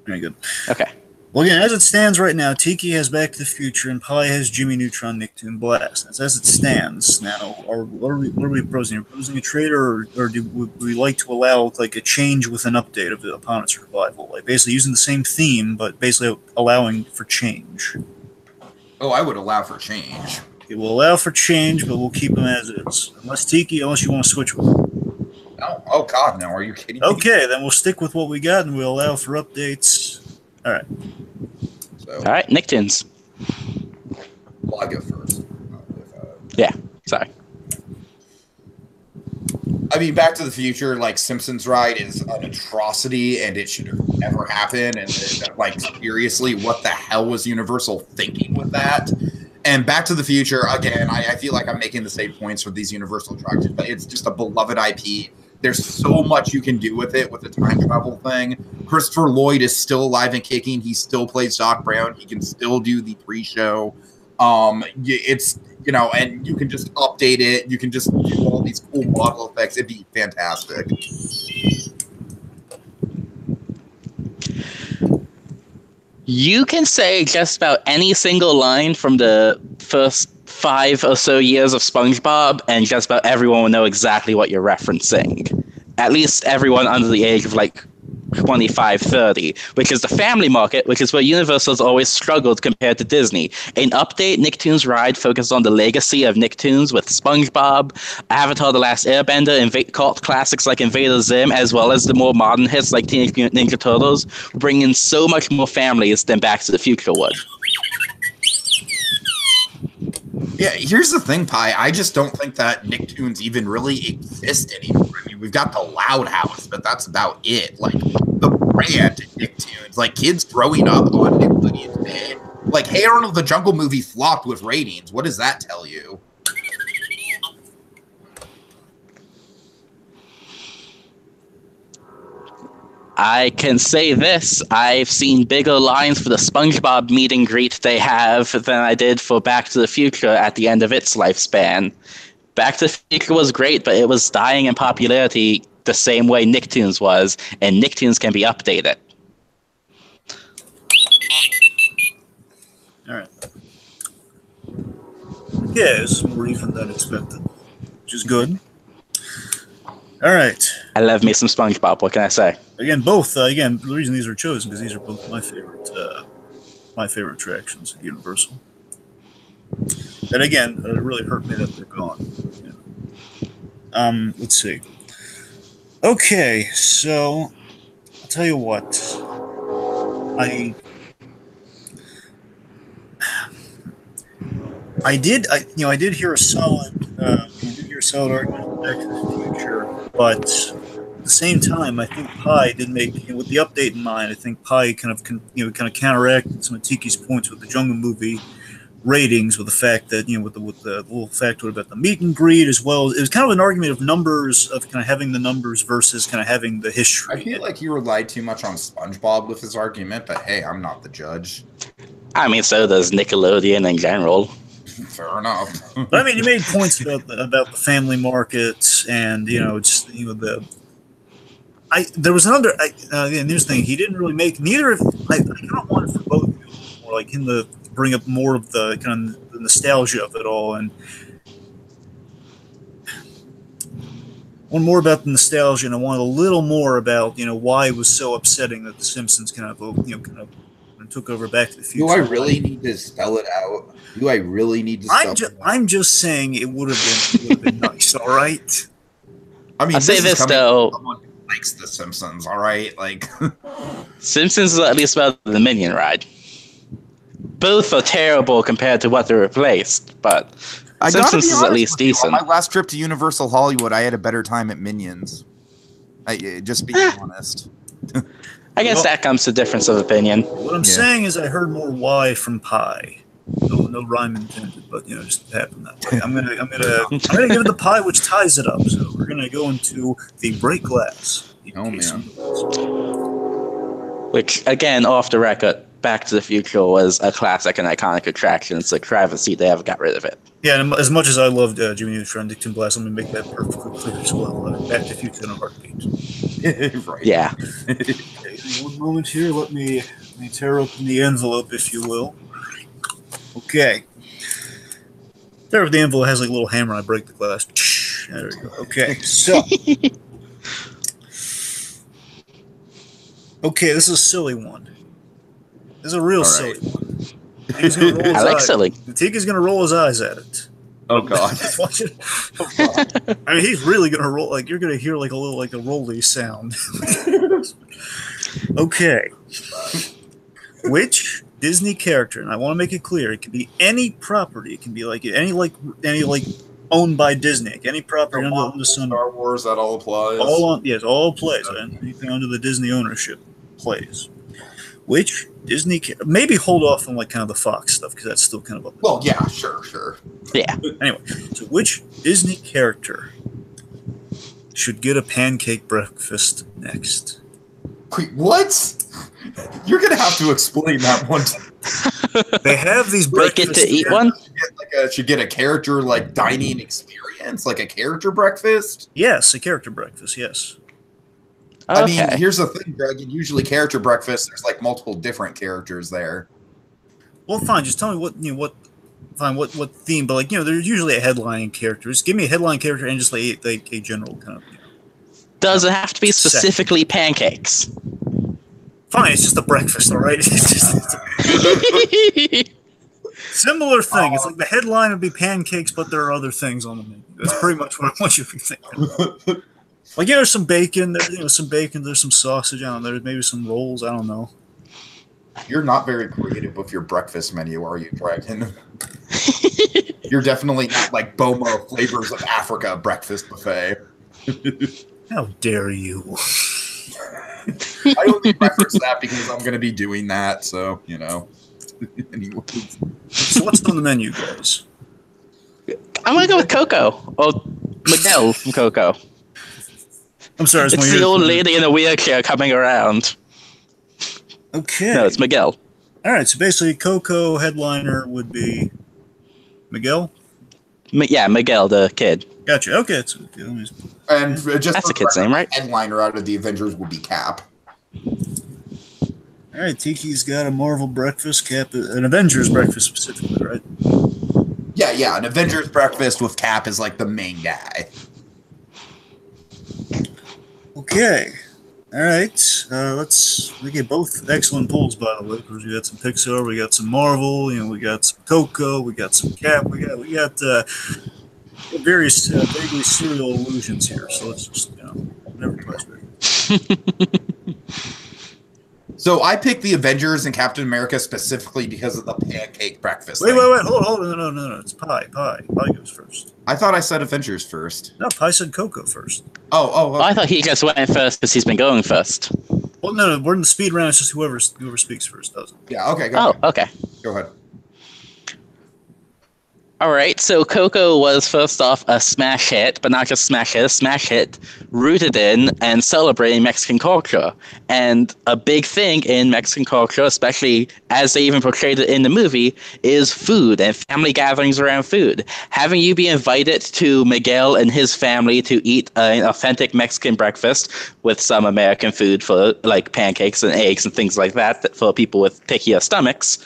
Very good. Okay. Well, again, as it stands right now, Tiki has Back to the Future, and Pie has Jimmy Neutron Nicktoon Blast. That's as it stands now. What are we proposing? Are we proposing a trade, or would we like to allow like a change with an update of upon its revival, like basically using the same theme, but basically allowing for change? Oh, I would allow for change. It will allow for change, but we'll keep them as is. Unless you want to switch with them. No. Oh, God, no. Are you kidding me? Okay, then we'll stick with what we got, and we'll allow for updates. All right. All right, Nicktoons. Well, I go first. Yeah, sorry. I mean, Back to the Future, like, Simpsons ride is an atrocity, and it should have never happened. And, like, seriously, what the hell was Universal thinking with that? And Back to the Future, again, I feel like I'm making the same points for these Universal attractions, but it's just a beloved IP. There's so much you can do with it, with the time travel thing. Christopher Lloyd is still alive and kicking. He still plays Doc Brown. He can still do the pre-show. It's, and you can just update it. You can just do all these cool model effects. It'd be fantastic. You can say just about any single line from the first 5 or so years of SpongeBob, and just about everyone will know exactly what you're referencing. At least everyone under the age of like 25, 30, which is the family market, which is where Universal's always struggled compared to Disney. In Update, Nicktoons Ride focused on the legacy of Nicktoons with SpongeBob, Avatar: The Last Airbender, cult classics like Invader Zim, as well as the more modern hits like Teenage Mutant Ninja Turtles, bring in so much more families than Back to the Future would. Yeah, here's the thing, Pi. I just don't think that Nicktoons even really exist anymore. I mean, we've got the Loud House, but that's about it. Like, the brand Nicktoons, like, kids growing up on Nicktoons, man. Like, Hey Arnold, the Jungle movie flopped with ratings. What does that tell you? I can say this, I've seen bigger lines for the SpongeBob meet and greet they have than I did for Back to the Future at the end of its lifespan. Back to the Future was great, but it was dying in popularity the same way Nicktoons was, and Nicktoons can be updated. Alright. Yeah, this is more even than expected, which is good. Alright. I love me some SpongeBob, what can I say? Again, both. Again, the reason these were chosen because these are both my favorite attractions at Universal. And again, it really hurt me that they're gone. Yeah. Let's see. Okay, so I'll tell you what. I did hear a solid argument for Back to the Future, but at the same time, I think Pi did make, with the update in mind, I think Pi kind of counteracted some of Tiki's points with the Jungle movie ratings, with the fact that with the little factoid about the meet and greet, as well. It was kind of an argument of numbers, of kind of having the numbers versus kind of having the history. I feel like he relied too much on SpongeBob with his argument, but hey, I'm not the judge. I mean, so does Nickelodeon in general. Fair enough. But I mean, he made points about the family markets, and there was another. Again, here's the thing: he didn't really make neither. I don't want it for both of you, more like him to bring up more of the kind of the nostalgia of it all, and one more about the nostalgia, and I wanted a little more about why it was so upsetting that the Simpsons kind of took over Back to the Future. Do I really need to spell it out? Do I really need to spell it out? I'm just saying it would have been nice, all right? I mean, I'll say this though. Someone who likes The Simpsons, all right? Like, Simpsons is at least better than the Minion Ride. Both are terrible compared to what they replaced, but Simpsons is at least decent. On my last trip to Universal Hollywood, I had a better time at Minions. Just being honest. I guess that comes to difference of opinion. What I'm saying is I heard more why from Pi. No rhyme intended, but just happened that way. I'm gonna give it the Pi, which ties it up. So we're gonna go into the break glass. Oh man! Which again, off the record, Back to the Future was a classic and iconic attraction. It's a travesty they haven't got rid of it. Yeah, and as much as I loved Jimmy Neutron, Nicktoon Blast, let me make that perfectly clear as well. Back to the Future in a heartbeat. Right. Yeah. Okay, one moment here. Let me tear open the envelope, if you will. Okay. There, the envelope has like a little hammer. I break the glass. There we go. Okay, so. Okay, this is a silly one. This is a real silly one. I like silly. Tiki's going to roll his eyes at it. Oh God! Watch it. Oh, God. I mean, he's really going to roll. Like, you're going to hear like a little like a rolly sound. Okay. Which Disney character? And I want to make it clear. It can be any property. It can be like any owned by Disney. Like any property under the sun. Star Wars, that all applies. All plays. Anything under the Disney ownership plays. Which Disney maybe hold off on like kind of the Fox stuff because that's still kind of up. Well, yeah, sure. Yeah. Anyway, so which Disney character should get a pancake breakfast next? Wait, what? You're gonna have to explain that one. They have these breakfasts. Get to eat one. Should get a character like dining experience, like a character breakfast. Yes, a character breakfast. Yes. Okay. I mean, here's the thing, Greg. Usually, character breakfast. There's like multiple different characters there. Well, fine. Just tell me what fine, what theme, but like, there's usually a headline character. Just give me a headline character and just like a general kind of. Does it have to be specifically pancakes? Fine, it's just a breakfast, all right. Similar thing. It's like the headline would be pancakes, but there are other things on the menu. That's pretty much what I want you to be thinking. Like, there's some bacon. There's some bacon. There's some sausage. I don't know. There's maybe some rolls. I don't know. You're not very creative with your breakfast menu, are you, Dragon? You're definitely not like Boma Flavors of Africa breakfast buffet. How dare you? I only reference that because I'm going to be doing that, so, Anyways. So what's on the menu, guys? I'm going to go with Coco. Or Miguel from Coco. I'm sorry. It's the old lady in a wheelchair coming around. Okay. No, it's Miguel. All right, so basically Coco headliner would be Miguel? Yeah, Miguel, the kid. Gotcha. Okay. And just that's a kid's name, right? Headliner out of the Avengers would be Cap. All right, Tiki's got a Marvel breakfast, Cap, an Avengers breakfast specifically, right? Yeah, an Avengers breakfast with Cap is like the main guy. Okay. All right. We get both excellent pulls, by the way, because we got some Pixar, we got some Marvel, we got some Coco, we got some Cap, we got various vaguely serial illusions here. So let's just, never question it. So I picked the Avengers and Captain America specifically because of the pancake breakfast. Wait, hold on, no, it's Pie goes first. I thought I said Avengers first. No, Pie said Coco first. Oh, okay. I thought he just went first because he's been going first. Well, no, we're in the speed round. It's just whoever speaks first does it. Yeah, okay, go ahead. Okay. Go ahead. All right, so Coco was first off a smash hit, but not just a smash hit rooted in and celebrating Mexican culture. And a big thing in Mexican culture, especially as they even portrayed it in the movie, is food and family gatherings around food. Having you be invited to Miguel and his family to eat an authentic Mexican breakfast with some American food for like pancakes and eggs and things like that for people with pickier stomachs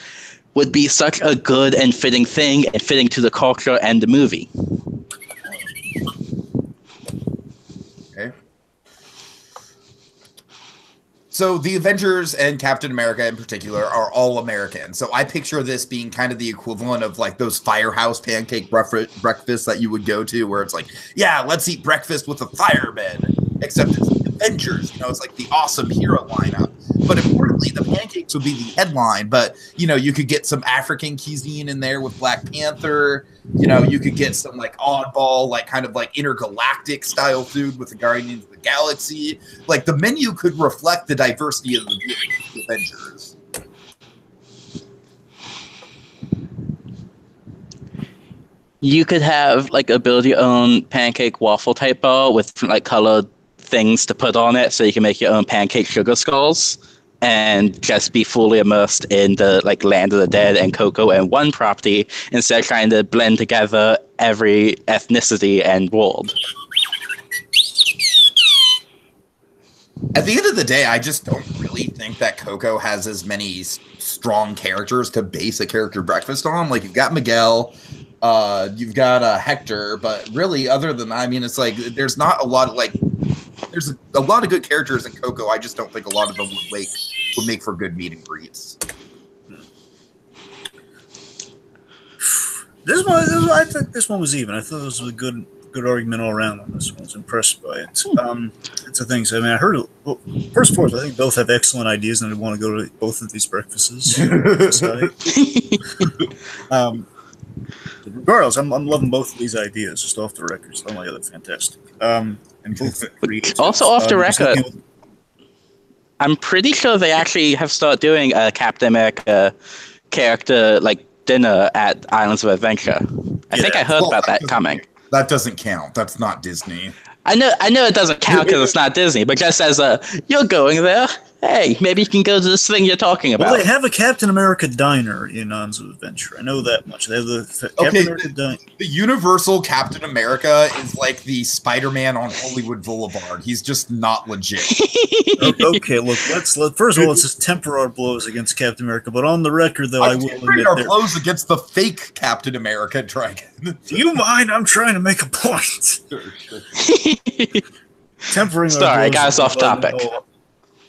would be such a good and fitting thing and fitting to the culture and the movie. Okay. So the Avengers and Captain America in particular are all American. So I picture this being kind of the equivalent of like those firehouse pancake breakfasts that you would go to where it's like, yeah, let's eat breakfast with the firemen, except it's the Avengers. It's like the awesome hero lineup. But importantly, the pancakes would be the headline. But, you could get some African cuisine in there with Black Panther. You could get some like oddball, like kind of like intergalactic style food with the Guardians of the Galaxy. Like the menu could reflect the diversity of the Avengers. You could have like a build your own pancake waffle type bar with like colored things to put on it so you can make your own pancake sugar skulls and just be fully immersed in the like Land of the Dead and Coco and one property instead of trying to blend together every ethnicity and world. At the end of the day, I just don't really think that Coco has as many strong characters to base a character breakfast on. Like, you've got Miguel, you've got Hector, but really, other than that, I mean, it's like there's not a lot of like. There's a lot of good characters in Coco. I just don't think a lot of them would make for good meet and greets. I think this one was even. I thought it was a good argument all around on this one. I was impressed by it. It's a thing. So, I mean, I heard. Well, first and foremost, I think both have excellent ideas, and I want to go to both of these breakfasts. Regardless, I'm loving both of these ideas. Just off the record, so they're fantastic. And both also off the record, I'm pretty sure they actually have started doing a Captain America character like dinner at Islands of Adventure. I think I heard about that coming. That doesn't count. That's not Disney. I know it doesn't count because it's not Disney, but just as you're going there, Hey, maybe you can go to this thing you're talking about. Well, they have a Captain America diner in Islands of Adventure. I know that much. They have the Captain America diner. The Universal Captain America is like the Spider-Man on Hollywood Boulevard. He's just not legit. Okay, look, first of all, let's just temper our blows against Captain America. But on the record, though, I will admit our blows against the fake Captain America Dragon. Do you mind? I'm trying to make a point. Tempering. Sorry, I got us off topic.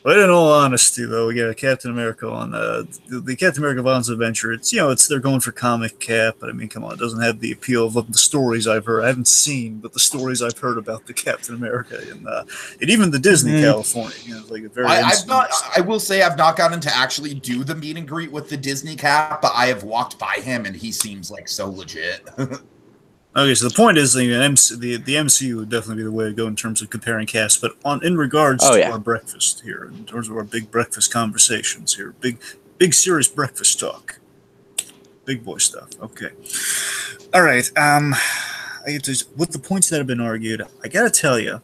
But in all honesty, though, we got Captain America on the Captain America Islands of Adventure. It's they're going for comic cap, but I mean, come on, it doesn't have the appeal of the stories I've heard. I haven't seen, but the stories I've heard about the Captain America and even the Disney California, like a very. I will say I've not gotten to actually do the meet and greet with the Disney cap, but I have walked by him and he seems like so legit. Okay, so the point is the MCU would definitely be the way to go in terms of comparing casts, but in regards to our breakfast here, in terms of our big breakfast conversations here, big serious breakfast talk, big boy stuff. Okay, all right. With the points that have been argued, I gotta tell you,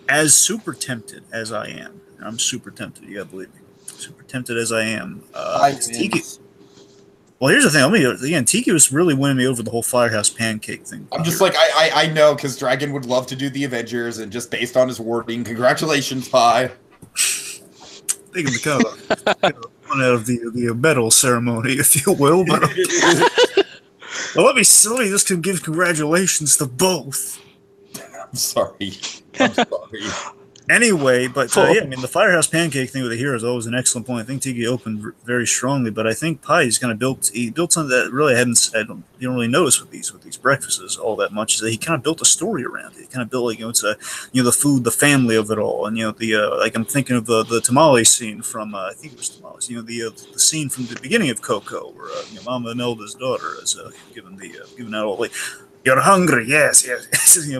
as super tempted as I am, I'm super tempted. You gotta believe me, super tempted as I am. Tiki. Well, here's the thing. Tiki was really winning me over the whole Firehouse Pancake thing. I'm just like, I know, because Dragon would love to do the Avengers, and just based on his wording, congratulations, Pie. I think it's kind of one out of the medal ceremony, if you will. But well, let me just give congratulations to both. I'm sorry. Anyway, but I mean, the Firehouse Pancake thing with the hero is always an excellent point. I think Tiki opened very strongly, but I think Pie's kind of built something that really you don't really notice with these breakfasts all that much. Is that he kind of built a story around it. He kind of built it's the food, the family of it all, and like I'm thinking of the tamale scene from I think it was tamales. The scene from the beginning of Coco where Mama Imelda's daughter is given out all like. You're hungry, yes.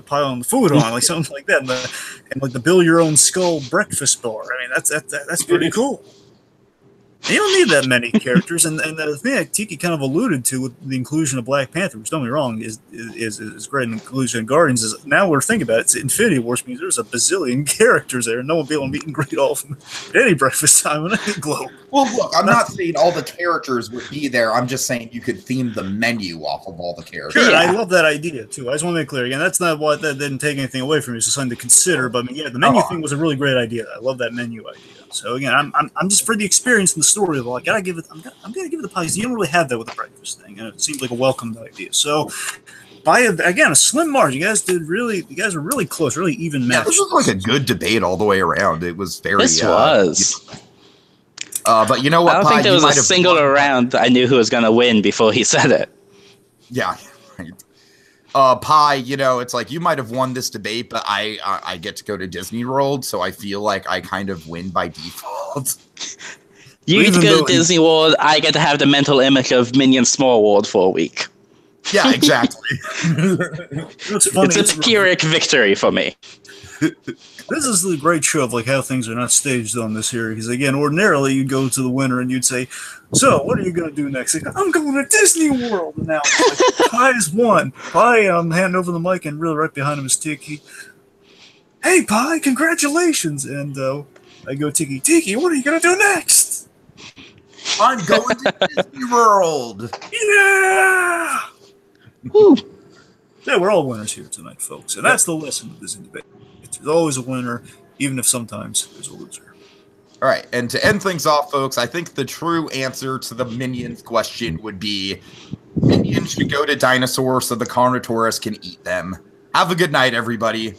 Piling the food on, like something like that, and like the build your own skull breakfast bar. I mean, that's pretty cool. And you don't need that many characters, and the thing that Tiki kind of alluded to with the inclusion of Black Panther, which don't get me wrong, is great. Inclusion of Guardians is now we're thinking about it. It's Infinity Wars means there's a bazillion characters there, and no one will be able to meet and greet all of them at any breakfast time on any globe. Well, look, I'm not saying all the characters would be there. I'm just saying you could theme the menu off of all the characters. Sure, I love that idea too. I just want to make clear again. That's not what that didn't take anything away from me. It's just something to consider. But I mean, the menu thing was a really great idea. I love that menu idea. So again, I'm just for the experience and the story of it. I'm gonna give it the pie because you don't really have that with the breakfast thing, and it seems like a welcomed idea. So, by a slim margin, you guys were really close, really even match. Yeah, this was like a good debate all the way around. It was very. This was. But you know what? I don't think there was a single round I knew who was gonna win before he said it. Yeah. Right. Pie, it's like you might have won this debate, but I get to go to Disney World, so I feel like I kind of win by default. You get to go to Disney World, I get to have the mental image of Minion Small World for a week. Yeah, exactly. It's a Pyrrhic victory for me. This is the great show of like how things are not staged on this here. Because again, ordinarily you'd go to the winner and you'd say, "So, what are you going to do next?" I'm going to Disney World now. Like, Pie's won. Pie, handing over the mic, and really right behind him is Tiki. Hey, Pie, congratulations! And I go, Tiki, what are you going to do next? I'm going to Disney World. Yeah. Woo. Yeah, we're all winners here tonight, folks, and that's the lesson of this debate. There's always a winner, even if sometimes there's a loser. All right, and to end things off, folks, I think the true answer to the Minions question would be Minions should go to dinosaurs so the Carnotaurus can eat them. Have a good night, everybody.